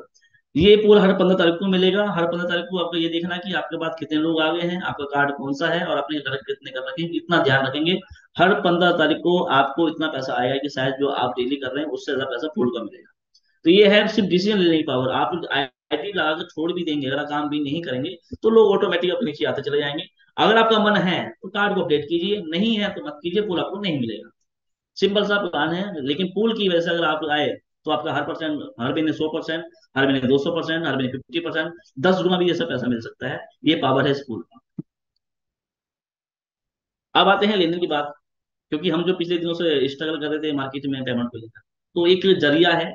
ये पूल हर 15 तारीख को मिलेगा। हर 15 तारीख को आपको ये देखना कि आपके पास कितने लोग आ गए हैं, आपका कार्ड कौन सा है, और आपने डायरेक्ट कितने कर रखे हैं, इतना ध्यान रखेंगे। हर 15 तारीख को आपको इतना पैसा आएगा कि शायद जो आप डेली कर रहे हैं उससे ज्यादा पैसा पूल का मिलेगा। तो ये है सिर्फ डिसीजन लेने की पावर। आप आईटी लगा कर छोड़ भी देंगे, अगर आप काम भी नहीं करेंगे, तो लोग ऑटोमेटिक अपने नीचे आते चले जाएंगे। अगर आपका मन है तो कार्ड को अपडेट कीजिए, नहीं है तो मत कीजिए, पूल आपको नहीं मिलेगा। सिंपल सा प्लान है। लेकिन पूल की वजह से अगर आप आए, तो आपका हर महीने 100%, हर महीने 200%, हर महीने 50%, 10 गुना भी ऐसा पैसा मिल सकता है। ये पावर है इस पूल का। अब आते हैं लेन देन की बात। क्योंकि हम जो पिछले दिनों से स्ट्रगल कर रहे थे मार्केट में पेमेंट को लेकर, तो एक जरिया है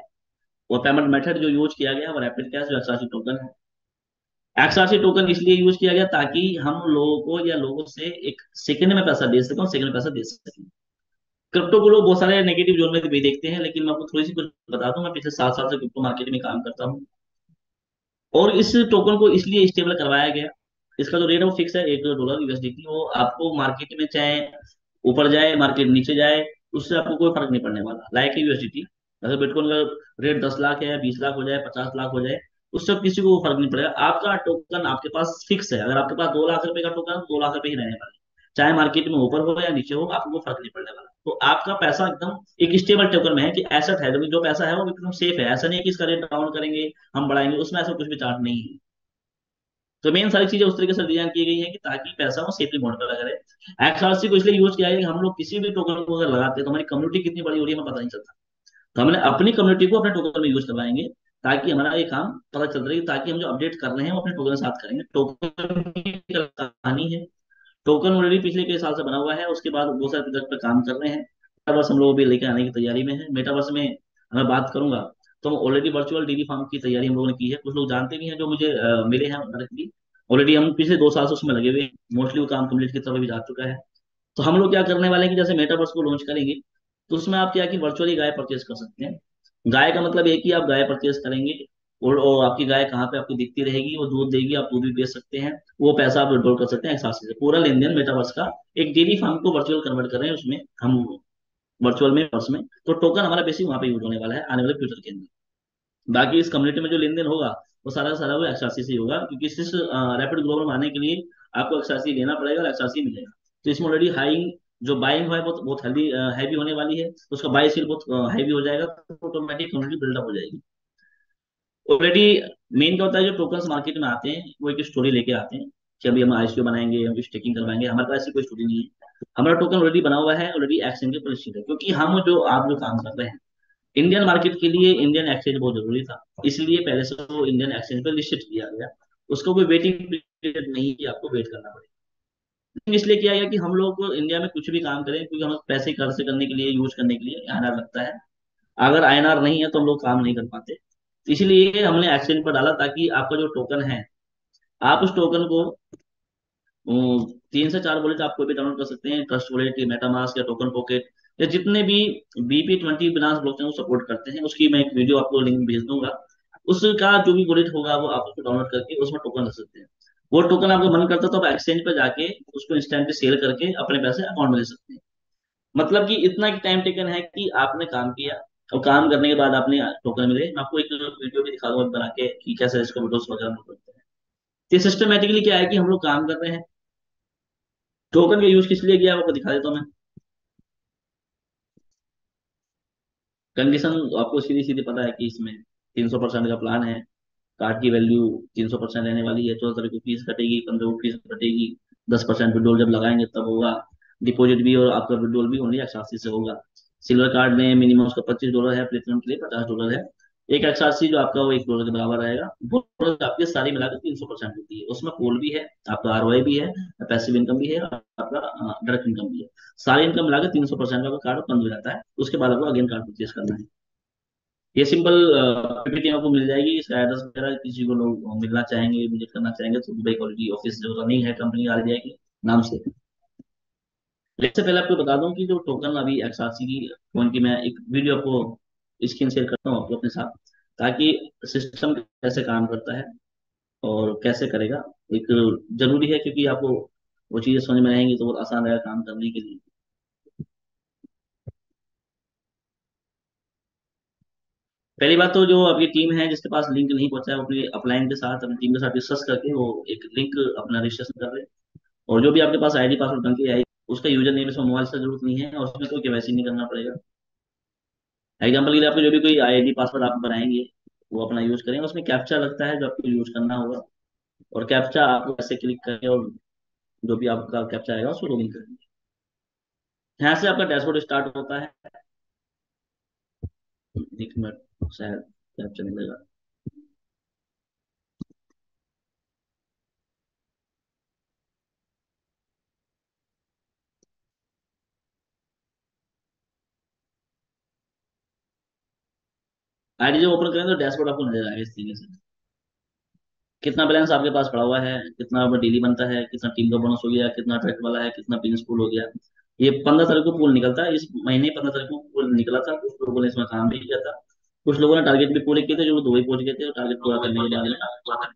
और पेमेंट मेथड जो यूज किया गया वो रैपिड कैश जो XRC टोकन है। XRC टोकन इसलिए यूज किया गया ताकि हम लोगों को या लोगों से एक सेकंड में पैसा दे सकें, और सेकंड में पैसा दे सकें। क्रिप्टो को लोग बहुत सारे नेगेटिव जोन में भी देखते हैं, लेकिन मैं आपको थोड़ी सी कुछ बता दूं। मैं पिछले 7 साल से क्रिप्टो मार्केट में काम करता हूँ। और इस टोकन को इसलिए स्टेबल करवाया गया। इसका जो रेट है वो फिक्स है, $1 USDT। वो आपको मार्केट में चाहे ऊपर जाए मार्केट नीचे जाए, उससे आपको कोई फर्क नहीं पड़ने वाला। लाइक USDT, अगर बिटकॉइन का रेट 10 लाख है, 20 लाख हो जाए, 50 लाख हो जाए, उससे किसी को फर्क नहीं पड़ेगा। आपका टोकन आपके पास फिक्स है। अगर आपके पास 2 लाख रुपए का टोकन, 2 लाख रुपए ही रहने वाले, चाहे मार्केट में ऊपर हो या नीचे हो, आपको फर्क नहीं पड़ने वाला। तो आपका पैसा एकदम एक स्टेबल टोकन में है कि एसेट है, जो पैसा है वो एकदम सेफ है। ऐसा नहीं है कि इसका रेट डाउन करेंगे, हम बढ़ाएंगे, उसमें ऐसा कुछ भी चार्ट नहीं है। तो मेन सारी चीजें उस तरीके से डिजाइन की गई है कि ताकि पैसा वो सेफली मोड पर लगा रहे। XRC को इसलिए यूज किया है कि हम लोग किसी भी टोकन को अगर लगाते हैं तो हमारी कम्युनिटी कितनी बड़ी हो रही है हमें पता नहीं चलता। तो हमने अपनी कम्युनिटी को अपने टोकन में यूज करवाएंगे, ताकि हमारा ये काम पता चल रही है, ताकि हम जो अपडेट कर रहे हैं वो अपने टोकन के साथ करेंगे। टोकन की कहानी है। टोकन ऑलरेडी पिछले कई साल से बना हुआ है, उसके बाद बहुत सारे प्रोजेक्ट पर काम कर रहे हैं। मेटावर्स हम लोग भी लेके आने की तैयारी में है। मेटावर्स में मैं बात करूंगा तो हम ऑलरेडी वर्चुअल डेयरी फार्म की तैयारी हम लोगों ने की है। कुछ लोग जानते भी हैं जो मुझे मिले हैं डायरेक्टली। ऑलरेडी हम पिछले 2 साल से उसमें लगे हुए हैं। मोस्टली वो काम कम्प्लीट की तरफ भी जा चुका है। तो हम लोग क्या करने वाले हैं कि जैसे मेटावर्स को लॉन्च करेंगे तो उसमें आप क्या कि वर्चुअली गाय परचेज कर सकते हैं। गाय का मतलब ये कि आप गाय परचेज करेंगे और आपकी गाय कहाँ पे आपको दिखती रहेगी, वो दूध देगी, आप दूध भी बेच सकते हैं। वो पैसा आप विड्रॉल कर सकते हैं एक्सासी से। पूरा लेन देन मेटावर्स का एक डेयरी फार्म को वर्चुअल कन्वर्ट कर रहे हैं उसमें हम, वर्चुअल में वर्स में। तो टोकन हमारा बेसिक वहां पे यूज होने वाला है आने वाले फ्यूचर के अंदर। बाकी इस कम्युनिटी में जो लेन देन होगा वो सारा का सारा वो एक्सासी से ही होगा, क्योंकि इस रैपिड ग्रोवर में आने के लिए आपको एक्सासी लेना पड़ेगा और एक्सासी मिलेगा। तो इसमें ऑलरेडी हाई जो बाइंग है बहुत बहुत हेल्दी हैवी होने वाली है, तो उसका बाई सेल बहुत हैवी हो जाएगा, तो ऑटोमेटिक कम्युनिटी बिल्डअप हो जाएगी ऑलरेडी। मेन क्या होता है जो टोकन्स मार्केट में आते हैं वो एक स्टोरी लेके आते हैं कि अभी हम आईसीओ बनाएंगे, हम स्टेकिंग करवाएंगे। हमारे पास ऐसी कोई स्टोरी नहीं है। हमारा टोकन ऑलरेडी बना हुआ है, ऑलरेडी एक्सचेंज पे लिस्टेड है, क्योंकि हम जो आप जो काम कर रहे हैं इंडियन मार्केट के लिए इंडियन एक्सचेंज बहुत जरूरी था। इसलिए पहले से वो इंडियन एक्सचेंज पे लिस्टेड किया गया। उसका कोई वेटिंग पीरियड नहीं है कि आपको वेट करना पड़ेगा। लेकिन इसलिए किया गया कि हम लोग को इंडिया में कुछ भी काम करें, क्योंकि हम पैसे खर्च करने के लिए यूज करने के लिए आईएनआर लगता है। अगर आईएनआर नहीं है तो हम लोग काम नहीं कर पाते। तो इसलिए हमने एक्सचेंज पर डाला ताकि आपका जो टोकन है आप उस टोकन को 3 से 4 वॉलेट आप कोई भी डाउनलोड कर सकते हैं। ट्रस्ट वॉलेट, मेटामास्क या टोकन पॉकेट या जितने भी BP20 बिनांस ब्लॉकचेन को सपोर्ट करते हैं, उसकी मैं एक वीडियो आपको लिंक भेज दूंगा। उसका जो भी वॉलेट होगा वो आप उसको डाउनलोड करके उसमें टोकन रख सकते हैं। वो टोकन आपको मन करता है तो आप एक्सचेंज पे जाके उसको इंस्टेंटली सेल करके अपने पैसे अकाउंट में ले सकते हैं। मतलब कि इतना की टाइम टेकन है कि आपने काम किया और काम करने के बाद आपने टोकन मिले। मैं आपको एक वीडियो भी दिखा दूंगा बना के कि कैसे इसको विड्रॉल्स वगैरह हम लोग करते हैं। तो सिस्टमेटिकली क्या है कि हम लोग काम कर रहे हैं। टोकन का यूज किस लिए किया है वो आपको दिखा देता हूँ मैं। कंडीशन आपको सीधी सीधी पता है कि इसमें 300% का प्लान है। कार्ड की वैल्यू 300% रहने वाली है। 14 तारीख को फीस कटेगी, 15 को फीस कटेगी। 10% विड्रॉल जब लगाएंगे तब होगा। डिपॉजिट भी और आपका विड्रॉल भी ओनली एक्सासी से होगा। सिल्वर कार्ड में मिनिमम उसका $25 है, प्लेटिनम के लिए $50 है। एक एक्सासी जो आपका वो $1 के बराबर रहेगा। वो आपकी सारी मिलाकर 300% होती है। उसमें कॉल भी है, आपका आरओआई भी है, पैसिव इनकम भी है, और आपका डायरेक्ट इनकम भी है। सारी इनकम मिलाकर 300% का कार्ड बंद हो जाता है। उसके बाद आपको अगेन कार्ड परचेज करना है। ये सिंपल पीपीटी आपको मिल जाएगी। इसका एड्रेस वगैरह किसी को लोग मिलना चाहेंगे, विजिट करना चाहेंगे तो दुबई क्वालिटी ऑफिस जो रनिंग है कंपनी RBI के नाम से। लेकिन इससे पहले आपको बता दूं कि जो टोकन अभी XRC की फोन की मैं एक वीडियो आपको स्क्रीन शेयर करता हूँ आपको अपने साथ, ताकि सिस्टम कैसे काम करता है और कैसे करेगा। एक जरूरी है क्योंकि आपको वो चीजें समझ में आएंगी तो बहुत आसान रहेगा काम करने के लिए। पहली बात तो जो आपकी टीम है जिसके पास लिंक नहीं पहुंचा है वो अपने अपलाइन के साथ अपनी टीम के साथ डिस्कस करके वो एक लिंक अपना रजिस्ट्रेशन कर ले। और जो भी आपके पास आईडी पासवर्ड बन के आएगी उसका यूजर नेम इसमें मोबाइल से जरूरत नहीं है और उसमें कोई केवाईसी नहीं करना पड़ेगा। एग्जाम्पल के लिए आपको जो भी कोई आईडी पासवर्ड आप बनाएंगे वो अपना यूज करेंगे। उसमें कैप्चा लगता है जो आपको यूज करना होगा। और कैप्चा आपको ऐसे क्लिक करके और जो भी आपका कैप्चा आएगा उसको लॉगिन करेंगे। यहाँ से आपका डैशबोर्ड स्टार्ट होता है। 1 मिनट शायद कैप्चा मिलेगा। आईडी जब ओपन करेंगे तो डैशबोर्ड आपको नजर आएगा इस तरीके से। कितना बैलेंस आपके पास पड़ा हुआ है, कितना डेली बनता है, कितना टीम का बोनस हो गया, कितना ट्रैक वाला है, कितना बिजनेस पूल हो गया। ये 15 तारीख को पूल निकलता है। इस महीने 15 तारीख को पूल निकला था। कुछ लोगों ने इसमें काम भी किया था। कुछ लोगों ने टारगेट भी पूरे किए थे जो दुबई पहुंच गए थे और टारगेट पूरा करने के बाद में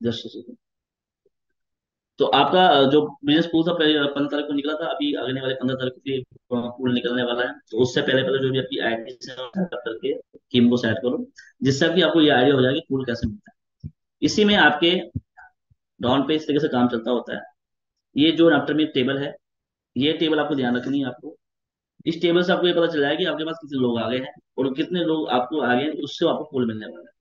जस्ट। तो आपका जो बिजनेस पूल था 15 तारीख को निकला था। अभी आगने वाले 15 तारीख को फिर पूल निकलने वाला है। तो उससे पहले पहले जो भी आपकी आईडी से सेटअप करके टीम को सेट करो, जिससे कि आपको ये आइडिया हो जाएगा कि पूल कैसे मिलता है। इसी में आपके डाउन पे इस तरीके से काम चलता होता है। ये जो आफ्टर में टेबल है, ये टेबल आपको ध्यान रखनी है आपको। इस टेबल से आपको ये पता चल जाएगा कि आपके पास कितने लोग आ गए हैं और कितने लोग आपको आ गए हैं, उससे आपको फूल मिलने वाला है।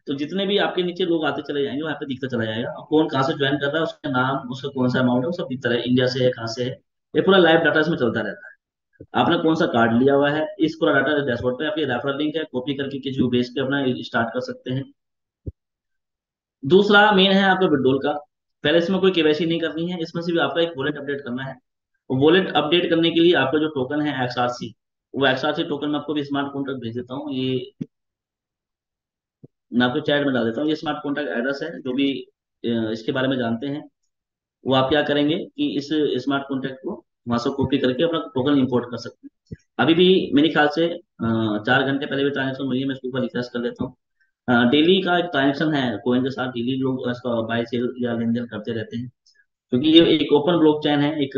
तो जितने भी आपके नीचे लोग आते चले जाएंगे वहां पे दिखता चला जाएगा और कौन कहाँ से ज्वाइन कर रहा है, उसका नाम, उसका कौन सा अमाउंट है, वो सब दिखता है। इंडिया से है, कहाँ से है, ये पूरा लाइव डाटा इसमें चलता रहता है। आपने कौन सा कार्ड लिया हुआ है, इस पूरा डाटा डैशबोर्ड पे आपके रेफरल लिंक है, कॉपी करके किसी को भेज के अपना स्टार्ट कर सकते हैं। दूसरा मेन है आपका विड्रॉल का। पहले इसमें कोई केवाईसी नहीं करनी है, इसमें सिर्फ आपका एक वॉलेट अपडेट करना है। वॉलेट अपडेट करने के लिए आपका जो टोकन है एक्सआरसी, वो एक्सआरसी टोकन मैं आपको भी स्मार्ट कॉन्ट्रैक्ट भेज देता हूँ। ये मैं आपको चैट में डाल देता हूँ, ये स्मार्ट कॉन्ट्रैक्ट एड्रेस है। जो भी इसके बारे में जानते हैं वो आप क्या करेंगे कि इस स्मार्ट कॉन्ट्रैक्ट को वहां से कॉपी करके अपना टोकन इंपोर्ट कर सकते हैं। अभी भी मेरे ख्याल से 4 घंटे पहले भी ट्रांजेक्शन हुई है, मैं इसको ऊपर रिफ्रेश कर लेता हूँ। डेली का एक ट्रांजेक्शन है कोइन के साथ, डेली लोग इसका बाय सेल या लेन देन करते रहते हैं। क्योंकि ये एक ओपन ब्लॉकचेन है, एक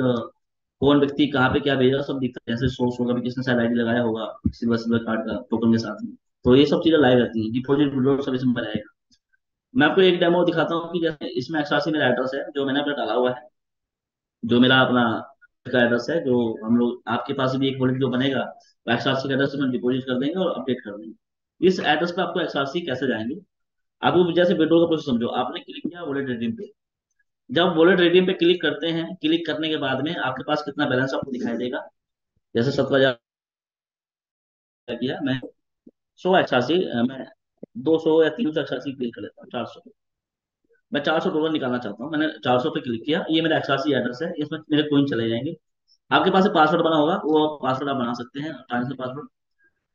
कौन व्यक्ति कहाँ पे क्या भेजा सब दिखता है, जैसे सोर्स होगा भी, किसने शायद आईडी लगाया होगा सिल्वर सिल्वर कार्ड का टोकन के साथ में। तो ये सब चीजें लाइव रहती है, डिपॉजिट विड्रॉल सब इसमें रहेगा। मैं आपको एक डेमो दिखाता हूँ कि जैसे इसमें एक्सासी मेरा एड्रेस है जो मैंने अपना डाला हुआ है, जो मेरा अपना का एड्रेस है, जो हम लोग आपके पास भी एक वॉलेट जो बनेगा वो एक्सआरसी का एड्रेस में डिपॉजिट कर देंगे और अपडेट कर देंगे। इस एड्रेस पे आपको एक्सआरसी कैसे जाएंगे, आपको जैसे विड्रॉल का प्रोसेस समझो। आपने क्लिक किया वॉलेट रिडीम पे, जब वॉलेट रिडीम पे क्लिक करते हैं, क्लिक करने के बाद में आपके पास कितना बैलेंस आपको दिखाई देगा। जैसे 17,000 किया मैं, 100 एक्सआरसी मैं 200 या 300 एक्सआरसी क्लिक कर लेता हूँ, 400। मैं 400 डॉलर निकालना चाहता हूँ, मैंने 400 पे क्लिक किया, ये मेरा एक्सआरसी एड्रेस है, इसमें मेरे कोइन चले जाएंगे। आपके पास पासवर्ड बना होगा, वो पासवर्ड आप बना सकते हैं, ट्रांजेक्शन पासवर्ड।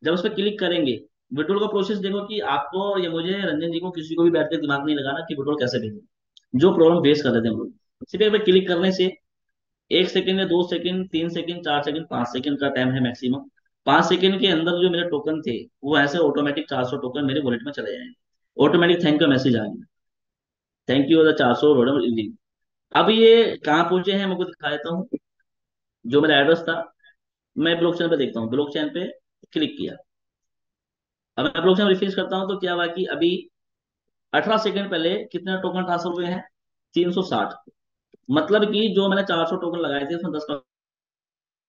जब उस पर क्लिक करेंगे, विड्रॉल का प्रोसेस देखो कि आपको या मुझे रंजन जी को किसी को भी बैठ के दिमाग नहीं लगाना कि विड्रॉल कैसे भेजें। जो प्रॉब्लम फेस कर रहे थे हम लोग, सिर्फ एक बार क्लिक करने से 1 सेकंड या 2 सेकंड 3 सेकंड 4 सेकंड 5 सेकंड का टाइम है मैक्सिमम। 5 सेकंड के अंदर जो मेरे टोकन थे वो ऐसे ऑटोमेटिक 400 टोकन मेरे वॉलेट में चले जाएंगे। ऑटोमेटिक थैंक यू मैसेज आ गया, थैंक यू 400 डॉलर। अब ये कहाँ पहुंचे हैं मैं आपको दिखा देता हूँ। जो मेरा एड्रेस था, मैं ब्लॉकचेन पे देखता हूँ, ब्लॉकचेन पे क्लिक किया। अब मैं ब्लॉकचेन रिफ्रेश करता हूँ तो क्या हुआ कि अभी 18 सेकंड पहले कितने टोकन ट्रांसफर हुए हैं, 360। मतलब कि जो मैंने 400 टोकन लगाए थे उसमें 10%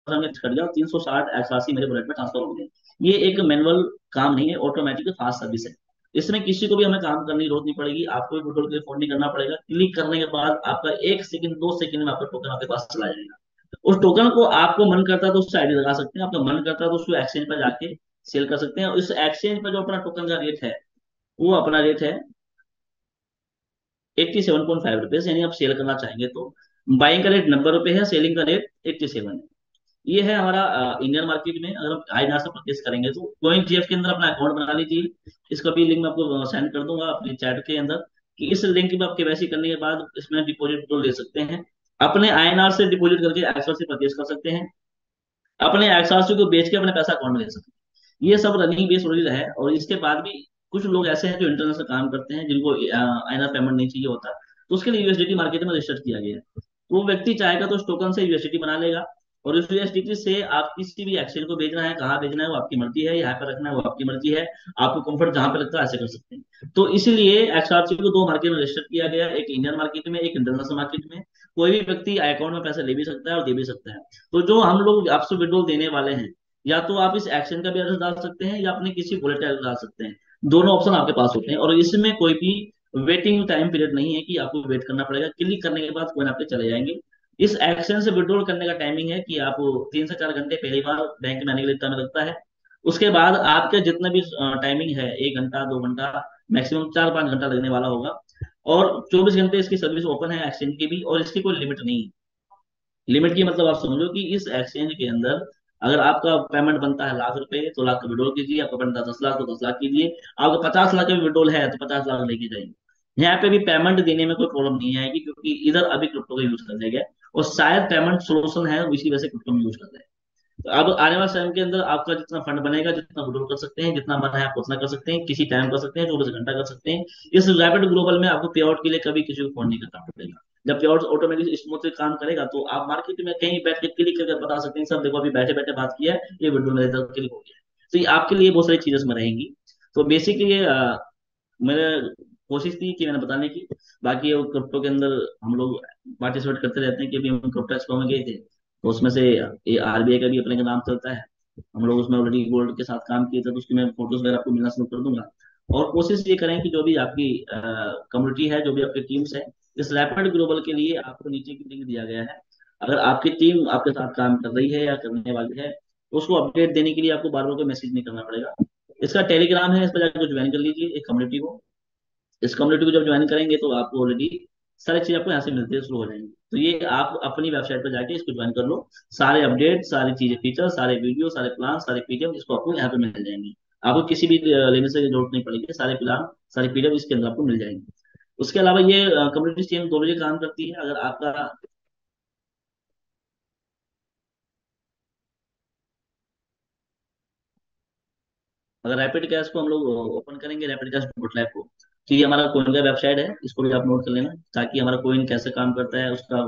में कट गया और 360 एक्सासी मेरे वॉलेट में ट्रांसफर हो गए। ये एक मैनुअल काम नहीं है, ऑटोमेटिक फास्ट सर्विस है। इसमें किसी को भी हमें काम करने की जरूरत नहीं पड़ेगी, आपको भी विड्रॉल के लिए फोन नहीं करना पड़ेगा। क्लिक करने के बाद आपका 1 सेकंड 2 सेकंड में आपका टोकन आपके पास चला जाएगा। उस टोकन को आपको मन करता है तो उससे आईडी लगा सकते हैं, आपका मन करता है तो उसको एक्सचेंज पर जाके सेल कर सकते हैं। और इस एक्सचेंज पर जो अपना टोकन का रेट है, वो अपना रेट है 87.5 रुपीज, यानी आप सेल करना चाहेंगे तो बाइंग का रेट 90 रुपए है, सेलिंग का रेट 87 है। ये है हमारा इंडियन मार्केट में अगर आप आईनार से परचेस करेंगे तो कोइन जीएफ के अंदर अपना अकाउंट बना लीजिए। इसका भी लिंक मैं आपको सेंड कर दूंगा अपने चैट के अंदर, कि इस लिंक में आप केवाईसी करने के बाद इसमें डिपॉजिट तो ले सकते हैं। अपने आईएनआर से डिपॉजिट करके एक्सआर से परचेस कर सकते हैं, अपने एक्सआर को बेच के अपने पैसा अकाउंट में ले सकते हैं। ये सब रनिंग बेस रूल है। और इसके बाद भी कुछ लोग ऐसे हैं जो इंटरनेशनल काम करते हैं, जिनको आईएनआर पेमेंट नहीं चाहिए होता, तो उसके लिए यूएसडीटी मार्केट में रजिस्टर किया गया है। तो वो व्यक्ति चाहेगा तो उस टोकन से यूएसडीटी बना लेगा, और उस यूएसडीटी से आप किसी भी एक्सचेंज को भेजना है, कहाँ भेजना है वो आपकी मर्जी है, यहाँ पर रखना है वो आपकी मर्जी है। आपको कंफर्ट जहां पे लगता है ऐसे कर सकते हैं। तो इसीलिए एक्सआरसी को दो मार्केट में रजिस्टर किया गया है, एक इंडियन मार्केट में, एक इंटरनेशनल मार्केट में। कोई भी व्यक्ति अकाउंट में पैसे ले भी सकता है और दे भी सकता है। तो जो हम लोग आपसे विड्रॉल देने वाले हैं, या तो आप इस एक्शन का भी एड्रेस डाल सकते हैं या अपने किसी वॉलेट एड्रेस डाल सकते हैं। दोनों ऑप्शन आपके पास होते हैं, और इसमें कोई भी वेटिंग टाइम पीरियड नहीं है कि आपको वेट करना पड़ेगा। क्लिक करने के बाद कोइन आपके चले जाएंगे। इस एक्शन से विड्रॉल करने का टाइमिंग है कि आप 3 से 4 घंटे पहली बार बैंक में आने के लिए टाइम लगता है। उसके बाद आपके जितना भी टाइमिंग है, 1 घंटा 2 घंटा, मैक्सिमम 4-5 घंटा लगने वाला होगा। और 24 घंटे इसकी सर्विस ओपन है एक्सचेंज की भी, और इसकी कोई लिमिट नहीं है। लिमिट की मतलब आप समझो कि इस एक्सचेंज के अंदर अगर आपका पेमेंट बनता है लाख रुपए, तो लाख का विड्रॉल कीजिए। आपका बनता है 10 लाख तो 10 लाख कीजिए। आपका 50 लाख का भी विड्रॉल है तो 50 लाख लेके जाइए। यहाँ पे भी पेमेंट देने में कोई प्रॉब्लम नहीं आएगी, क्योंकि इधर अभी क्रिप्टो का यूज कर लिया गया है, और शायद पेमेंट सोल्यूशन है इसी वजह से क्रिप्टो में यूज कर रहे हैं। तो अब आने वाले टाइम के अंदर आपका जितना फंड बनेगा, जितना विड्रॉल कर सकते हैं, जितना मन है आप उतना कर सकते हैं, किसी टाइम कर सकते हैं, 24 घंटा कर सकते हैं। इस रैपिड ग्लोबल में आपको पे आउट के लिए कभी किसी को फोन नहीं करना पड़ेगा। जब पे आउट ऑटोमेटिक स्मूथ काम करेगा तो आप मार्केट में कहीं बैठ के क्लिक करके बता सकते हैं सर देखो अभी बैठे बैठे बात किया है, ये विड्रॉल मेरे तरफ क्लिक हो गया है। तो ये आपके लिए बहुत सारी चीजें इसमें रहेंगी। तो बेसिकली ये मेरे कोशिश थी कि मैंने बताने की। बाकी वो क्रिप्टो के अंदर हम लोग पार्टिसिपेट करते रहते हैं, कि अभी हम क्रिप्टो एक्सपो में गए थे तो उसमें से ये आरबीआई का भी अपने का नाम चलता है। हम लोग उसमें ऑलरेडी गोल्ड के साथ काम किए थे, तो उसकी मैं फोटोज वगैरह आपको मिलना शुरू कर दूंगा। और कोशिश ये करें कि जो भी आपकी कम्युनिटी है, जो भी आपकी टीम्स है, इस रैपिड ग्लोबल के लिए आपको नीचे की लिंक दिया गया है। अगर आपकी टीम आपके साथ काम कर रही है या करने वाली है, उसको अपडेट देने के लिए आपको बार बार कोई मैसेज नहीं करना पड़ेगा। इसका टेलीग्राम है, इस पर जाकर ज्वाइन कर लीजिए एक कम्युनिटी को। इस कम्युनिटी को जब ज्वाइन करेंगे तो आपको ऑलरेडी सारी चीज आपको यहाँ से मिलती है, शुरू हो जाएंगी। तो ये आप अपनी वेबसाइट पर जाके इसको ज्वाइन कर लो। सारे अपडेट, सारी चीजें, फीचर, सारे वीडियो, सारे प्लान, सारे पीडीएफ इसको आपको यहाँ पे मिल जाएंगे। आपको किसी भी लेने से जरूरत नहीं पड़ेगी, सारे प्लान, सारी पीडीएफ इसके अंदर आपको मिल जाएंगे। उसके अलावा ये कम्युनिटी स्ट्रीम 2 बजे काम करती है। अगर आपका, अगर रैपिड कैश को हम लोग ओपन करेंगे, रैपिड कैश डॉट लैब को, तो ये हमारा कोइन का वेबसाइट है, इसको भी आप नोट कर लेना, ताकि हमारा कोइन कैसे काम करता है, उसका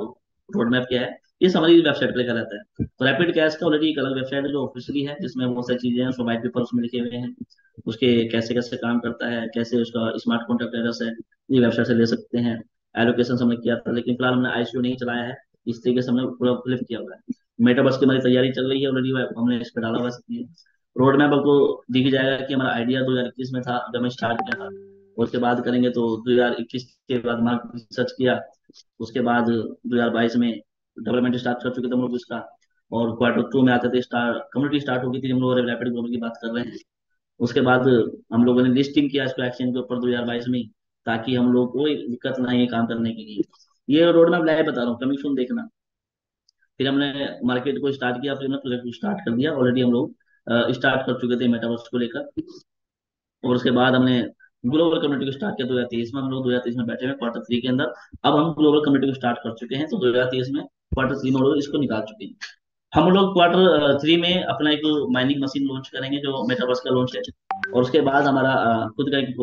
रोड मैप क्या है, ये हमारी वेबसाइट पे लिखा रहता है। तो रैपिड कैश का ऑलरेडी एक अलग वेबसाइट है जो ऑफिशियली है, जिसमें बहुत सारी चीजें हैं, उसमें व्हाइट पेपर उसमें लिखे हुए हैं, उसके कैसे कैसे काम करता है, कैसे उसका स्मार्ट कॉन्ट्रैक्ट एड्रेस है, ये वेबसाइट से ले सकते हैं। एलोकेशन हमने किया था, लेकिन फिलहाल हमने आईसीओ नहीं चलाया है, इस तरीके से हमने पूरा फ्लिप किया हुआ है। मेटावर्स की हमारी तैयारी चल रही है ऑलरेडी, हमने इस पर डाला हुआ है। रोड मैप आपको दिख जाएगा कि हमारा आइडिया 2021 में था जब मैं स्टार्ट किया था। उसके बाद करेंगे तो 2021 के बाद मार्केट रिसर्च किया। उसके बाद 2022 में डेवलपमेंट स्टार्ट कर चुके थे हम लोग इसका। और क्वार्टर 2 में आते थे, स्टार्ट कम्युनिटी स्टार्ट हो गई थी, हम लोग रैपिड ग्रोथ की बात कर रहे हैं। उसके बाद हम लोगों ने लिस्टिंग किया इसको एक्सचेंज के ऊपर 2022 में, ताकि हम लोग कोई दिक्कत ना है काम करने के लिए। ये रोड मैप लाइव बता रहा हूँ, कमिंग सून देखना। फिर हमने मार्केट को स्टार्ट किया, फिर हमने प्रोजेक्ट को स्टार्ट कर दिया, ऑलरेडी हम लोग स्टार्ट कर चुके थे मेटावर्स को लेकर। और उसके बाद हमने ग्लोबल कम्युनिटी को स्टार्ट किया 2023 में। हम लोग 2023 में बैठे हुए क्वार्टर 3 के अंदर। अब हम ग्लोबल कम्युनिटी को स्टार्ट कर चुके हैं, तो 2023 में क्वार्टर 3 में हम लोग इसको निकाल चुके हैं। हम लोग क्वार्टर 3 में अपना एक माइनिंग मशीन लॉन्च करेंगे जो मेटावर्स का लॉन्च है। और उसके बाद हमारा खुद का एक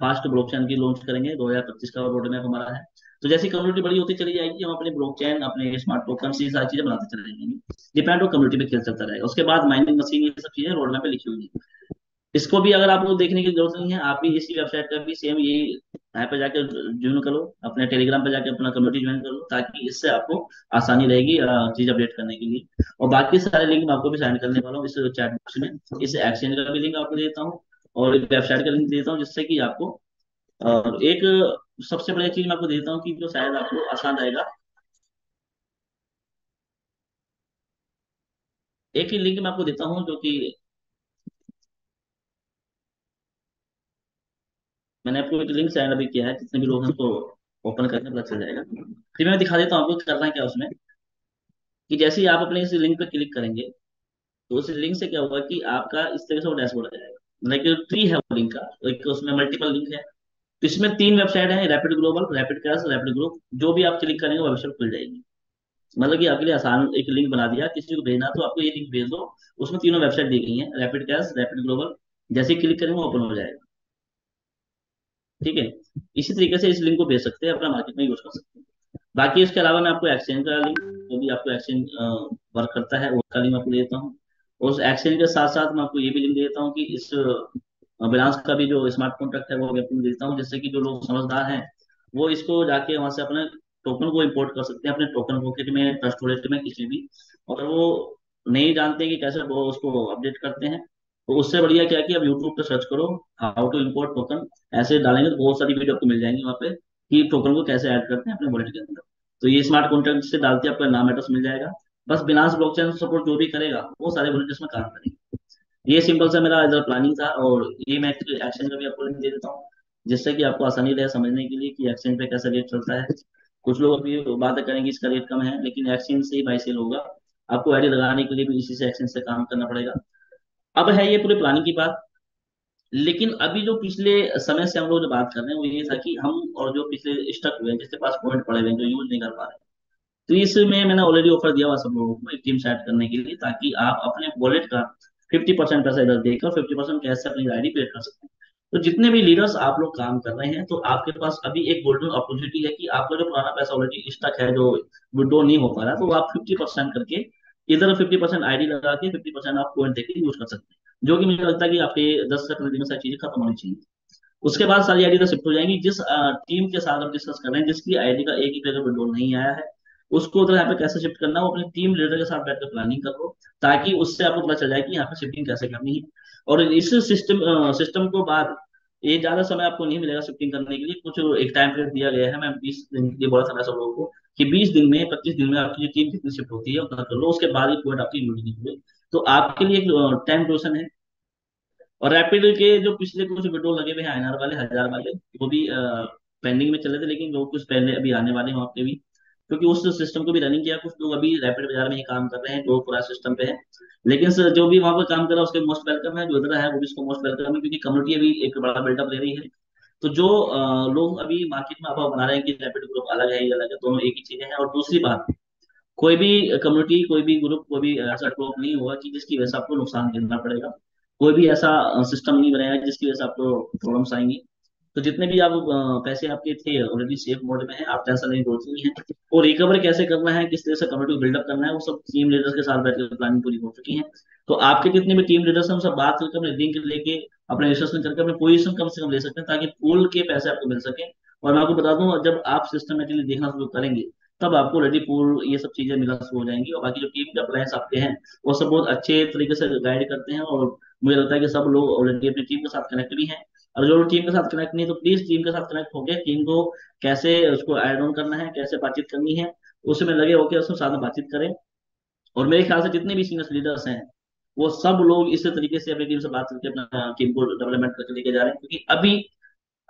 फास्ट ब्लॉकचेन की लॉन्च करेंगे, 2025 का रोड मैप हमारा है। तो जैसी कम्युनिटी बड़ी होती चली जाएगी, हम अपने ब्लॉकचेन, अपने स्मार्ट टोकन, ये सारी चीजें बनाते चले जाएंगे। डिपेंड ऑन कम्युनिटी पे खेल चलता रहेगा। उसके बाद माइनिंग मशीन, ये सब चीजें रोड मैप पे लिखी हुई है। इसको भी अगर आपको देखने की जरूरत नहीं है, आप भी इसी वेबसाइट का भी सेम यही ऐप पे जाकर ज्वाइन करो, अपने टेलीग्राम पे जाकर अपना कम्युनिटी ज्वाइन करो, ताकि इससे आपको आसानी रहेगी चीज अपडेट करने के लिए। और बाकी सारे लिंक मैं आपको भी सेंड करने वाला हूँ इस चैट बॉक्स में। इस एक्सचेंज का भी लिंक आपको देता हूँ, और एक वेबसाइट का लिंक देता हूँ, जिससे कि आपको एक सबसे बड़ी चीज मैं आपको देता हूँ कि जो शायद आपको आसान रहेगा। एक ही लिंक मैं आपको देता हूँ जो कि मैंने आपको एक लिंक सेंड अभी किया है, जितने भी लोग हैं उसको ओपन करके पता चल जाएगा। फिर मैं दिखा देता हूँ आपको करना है क्या उसमें। कि जैसे ही आप अपने इस लिंक पे क्लिक करेंगे, तो उस लिंक से क्या होगा कि आपका इस तरह से वो डैशबोर्ड आ जाएगा। लाइक ट्री है वो लिंक का, एक उसमें मल्टीपल लिंक है। तो इसमें 3 वेबसाइट है, rapid global, rapid cash, rapid group. जो भी आप क्लिक करेंगे वो वेबसाइट खुल जाएगी। मतलब कि आपके लिए आसान एक लिंक बना दिया, किसी को भेजना तो आपको ये लिंक भेज दो। उसमें तीनों वेबसाइट दी गई है, रैपिड कैश, रैपिड ग्लोबल। जैसे ही क्लिक करेंगे वो ओपन हो जाएगा। ठीक है। इसी तरीके से इस लिंक को भेज सकते हैं, अपना मार्केट में यूज कर सकते हैं। बाकी इसके अलावा मैं आपको एक्सचेंज का लिंक, जो भी आपको एक्सचेंज वर्क करता है उसका लिंक आपको दे देता हूँ। और उस एक्सचेंज के साथ साथ मैं आपको ये भी लिंक दे देता हूँ कि इस बिनांस का भी जो स्मार्ट कॉन्ट्रैक्ट है वो भी आपको देता हूँ, जिससे कि जो लोग समझदार हैं वो इसको जाके वहां से अपने टोकन को इंपोर्ट कर सकते हैं अपने टोकन पॉकेट में, ट्रस्ट वॉलेट में, किसी भी। और वो नहीं जानते कि कैसे वो उसको अपडेट करते हैं, तो उससे बढ़िया क्या है कि आप यूट्यूब पे सर्च करो, हाउ टू इम्पोर्ट टोकन। ऐसे डालेंगे तो बहुत सारी वीडियो आपको मिल जाएंगी वहाँ पे, कि टोकन को कैसे ऐड करते हैं अपने वॉलेट के अंदर। तो ये स्मार्ट कॉन्ट्रैक्ट से डालते ही आपका नाम एड्रेस मिल जाएगा। बस बिनांस ब्लॉकचेन सपोर्ट जो भी करेगा वो सारे वॉलेट इसमें काम करेंगे। ये सिंपल सा मेरा इधर प्लानिंग था। और ये मैं एक्सचेंज का भी आपको लिंक दे देता हूँ, जिससे कि आपको आसानी रहे समझने के लिए कि एक्सचेंज पे कैसा रेट चलता है। कुछ लोग अभी बात करेंगे इसका रेट कम है, लेकिन एक्सचेंज से ही बाई सेल होगा। आपको आईडी लगाने के लिए भी इसी से, एक्सचेंज से काम करना पड़ेगा। अब है ये पूरे प्लानिंग की बात। लेकिन अभी जो पिछले समय से हम लोग जो बात कर रहे हैं वो ये था कि हम, और जो पिछले स्टक हुए हैं, जिसके पास पॉइंट पड़े हुए हैं, जो यूज नहीं कर पा रहे, तो इसमें मैंने ऑलरेडी ऑफर दिया हुआ सब लोगों को एक टीम सेट करने के लिए, ताकि आप अपने वॉलेट का 50% पैसा इधर देकर 50% कैश से अपनी आईडी पेड कर सकते हैं। तो जितने भी लीडर्स आप लोग काम कर रहे हैं, तो आपके पास अभी एक गोल्डन अपॉर्चुनिटी है कि आपका जो पुराना पैसा ऑलरेडी स्टक है, जो विड्रॉ नहीं हो पा रहा, तो आप 50% करके इधर 50% आईडी लगा के 50% आप पॉइंट देके यूज कर सकते हैं। जो कि मुझे लगता है कि आपके 10 से 15 दिन में सारी चीजें खत्म होनी चाहिए। उसके बाद सारी आईडी तो शिफ्ट हो जाएंगी। जिस टीम के साथ हम डिस्कस कर रहे हैं, जिसकी आईडी का एक ही पेज विड्रॉ नहीं आया है, उसको उधर यहाँ पे कैसे शिफ्ट करना है, वो अपनी टीम लीडर के साथ बैठकर प्लानिंग करो, ताकि उससे आपको पता चल जाए कि यहाँ पे शिफ्टिंग कैसे करनी है। और इस सिस्टम को बाद, ये ज्यादा समय आपको नहीं मिलेगा शिफ्टिंग करने के लिए। कुछ एक टाइम पीरियड दिया गया है, मैं 20 दिन के लिए बोला था मैं सब लोगों को, कि 20 दिन में 25 दिन में आपकी जो टीम कितनी शिफ्ट होती है उतना कर लो, उसके बाद ही पॉइंट आपकी इम्यूनिटी हुई। तो आपके लिए एक टाइम ड्यूरेशन है। और रैपिड के जो पिछले कुछ वीडियो लगे हुए हैं आईएनआर वाले 1000 वाले, वो भी पेंडिंग में चले थे, लेकिन जो कुछ पहले अभी आने वाले हैं वहाँ पे भी, क्योंकि उस सिस्टम को भी रनिंग किया, कुछ लोग अभी रैपिड बाजार में ही काम कर रहे हैं जो पूरा सिस्टम पे है। लेकिन सर जो भी वहाँ पर काम कर रहा है उसके मोस्ट वेलकम है, जो इधर है वो भी उसको मोस्ट वेलकम है, क्योंकि कम्युनिटी अभी एक बड़ा बिल्डअप ले रही है। तो जो लोग अभी मार्केट में अभाव बना रहे हैं कि रैपिड ग्रुप अलग है ये अलग है, दोनों एक ही चीजें हैं। और दूसरी बात, कोई भी कम्युनिटी, कोई भी ग्रुप, कोई भी ऐसा ग्रुप नहीं होगा कि जिसकी वजह से आपको नुकसान झेलना पड़ेगा। कोई भी ऐसा सिस्टम नहीं बनाया जिसकी वजह से आपको प्रॉब्लम्स आएंगी। तो जितने भी आप पैसे आपके थे ऑलरेडी सेफ मोड में है, आप टेंशन नहीं जरूरत नहीं है। और रिकवर कैसे करना है, किस तरह से कम्युनिटी को बिल्डअप करना है, वो सब टीम लीडर्स के साथ बैठकर प्लानिंग पूरी हो चुकी है। तो आपके जितने भी टीम लीडर्स हैं उनसे बात करके अपने लिंक लेके अपने रिसर्च करके अपने पोजीशन कम से कम ले सकते हैं, ताकि पूल के पैसे आपको मिल सके। और मैं आपको बता दूं, जब आप सिस्टमेटिकली देखना शुरू करेंगे तब आपको रेडी पूल ये सब चीजें मिलना शुरू हो जाएंगी। और बाकी जो टीम के अप्लायंस आपके हैं वो सब बहुत अच्छे तरीके से गाइड करते हैं। और मुझे लगता है कि सब लोग ऑलरेडी अपनी टीम के साथ कनेक्ट भी हैं। और जो लोग टीम के साथ कनेक्ट नहीं, तो प्लीज टीम के साथ कनेक्ट हो गए, टीम को कैसे उसको ऐड ऑन करना है, कैसे बातचीत करनी है, उसमें लगे होकर उसमें साथ में बातचीत करें। और मेरे ख्याल से जितने भी सीनियर लीडर्स हैं वो सब लोग इस तरीके से अपनी टीम से बात करके अपना टीम को डेवलपमेंट करके लेके जा रहे हैं। क्योंकि अभी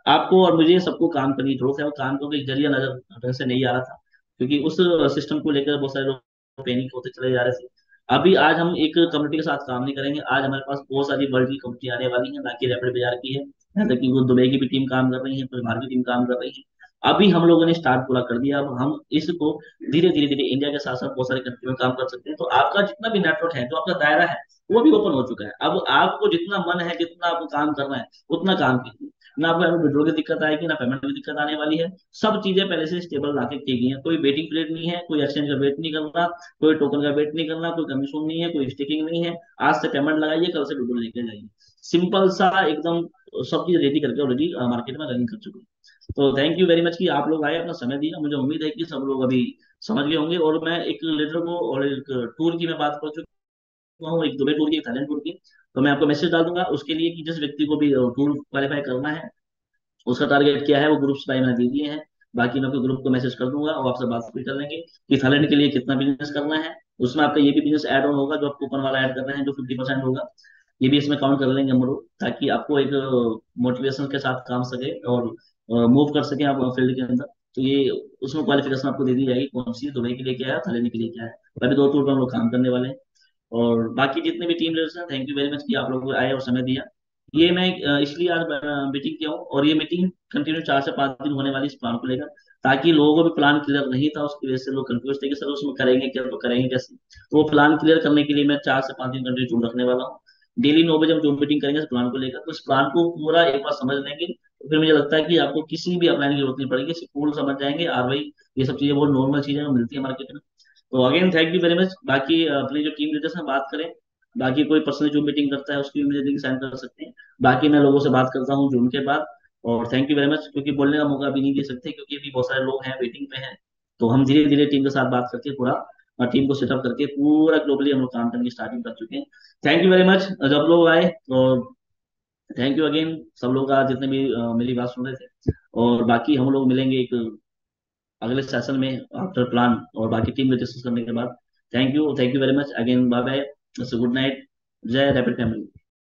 आपको और मुझे सबको काम करने की जरूरत है, और काम को एक जरिया नजर ढंग से नहीं आ रहा था, क्योंकि उस सिस्टम को लेकर बहुत सारे लोग पैनिक होते चले जा रहे थे। अभी आज हम एक कम्युनिटी के साथ काम नहीं करेंगे, आज हमारे पास बहुत सारी वर्ल्ड की कंपनी आने वाली है, बाकी रैपिड बाजार की है, यहाँ तक कि वो दुबई की भी टीम काम कर रही है, कुछ बाहर की टीम काम कर रही है। अभी हम लोगों ने स्टार्ट पूरा कर दिया, अब हम इसको धीरे धीरे धीरे इंडिया के साथ साथ बहुत सारी कंट्री में काम कर सकते हैं। तो आपका जितना भी नेटवर्क है, जो आपका दायरा है, वो भी ओपन हो चुका है। अब आपको जितना मन है, जितना आपको काम करना है, उतना काम कीजिए। ना आपको विड्रॉल की दिक्कत आएगी, ना पेमेंट की दिक्कत आने वाली है। सब चीजें पहले से स्टेबल ला के की गई है, कोई वेटिंग पीरियड नहीं है, कोई एक्सचेंज का वेट नहीं करना, कोई टोकन का वेट नहीं करना, कोई कमीशन नहीं है, कोई स्टेकिंग नहीं है। आज से पेमेंट लगाइए, कल से विड्रॉल लेके जाइए। सिंपल सा एकदम, सब चीज रेडी करके ऑलरेडी मार्केट में रनिंग कर चुके हैं। तो थैंक यू वेरी मच कि आप लोग आए, अपना समय दिया। मुझे उम्मीद है कि सब लोग अभी समझ गए होंगे। और मैं एक लीडर को और एक टूर की मैं बात कर चुका हूँ, एक दुबई टूर की, एक थाईलैंड टूर की। तो मैं आपको मैसेज डाल दूंगा उसके लिए कि जिस व्यक्ति को भी टूर क्वालिफाई करना है उसका टारगेट क्या है, वो ग्रुप्स भाई मैंने दे दिए हैं। बाकी मैं आपको ग्रुप को मैसेज कर दूंगा और आपसे बात भी कर लेंगे कि थाईलैंड के लिए कितना बिजनेस करना है। उसमें आपका ये भी बिजनेस ऐड ऑन होगा, जो आप कूपन वाला ऐड कर रहे हैं जो 50% होगा, ये भी इसमें काउंट कर लेंगे हम लोग, ताकि आपको एक मोटिवेशन के साथ काम सके और मूव कर सके आप फील्ड के अंदर। तो ये उसमें क्वालिफिकेशन आपको दे दी जाएगी, कौन सी दुबई के लिए क्या है, थाईलैंड के लिए क्या है। अभी 2 टूर पर हम लोग काम करने वाले हैं। और बाकी जितने भी टीम लीडर्स हैं, थैंक यू वेरी मच कि आप लोग आए और समय दिया। ये मैं इसलिए आज मीटिंग किया हूँ, और ये मीटिंग कंटिन्यू 4 से 5 दिन होने वाली इस प्लान को लेकर, ताकि लोगों को भी प्लान क्लियर नहीं था, उसकी वजह से लोग कंफ्यूज थे कि सर उसमें करेंगे क्या, तो करेंगे कैसे। तो वो प्लान क्लियर करने के लिए मैं 4 से 5 दिन कंटिन्यू जूम रखने वाला हूँ। डेली 9 बजे हम जूम मीटिंग करेंगे इस प्लान को लेकर, तो इस प्लान को पूरा एक बार समझ लेंगे, तो फिर मुझे लगता है कि आपको किसी भी अपलाइन की जरूरत नहीं पड़ेगी, सिर्फ पूर्ण समझ जाएंगे। और भाई ये सब चीजें बहुत नॉर्मल चीजें हैं, मिलती है मार्केट में। तो again thank you very much. बाकी अपनी जो टीम लीडर्स हैं बात करें, बाकी कोई पर्सनल जूम मीटिंग करता है उसकी भी मुझे लिंक सेंड कर सकते हैं। बाकी मैं लोगों से बात करता हूँ जूम के बाद। और थैंक यू वेरी मच, क्योंकि बोलने का मौका अभी नहीं दे सकते, क्योंकि अभी बहुत सारे लोग हैं वेटिंग पे हैं। तो हम धीरे धीरे टीम के साथ बात करके पूरा टीम को सेटअप करके पूरा ग्लोबली हम लोग काम करने की स्टार्टिंग कर चुके हैं। थैंक यू वेरी मच जब लोग आए। और थैंक यू अगेन सब लोग आज जितने भी मेरी बात सुन रहे थे। और बाकी हम लोग मिलेंगे एक अगले सेशन में आफ्टर प्लान, और बाकी टीम में डिस्कस करने के बाद। Thank you very much again, bye bye, good night, जय रैपिड फैमिली।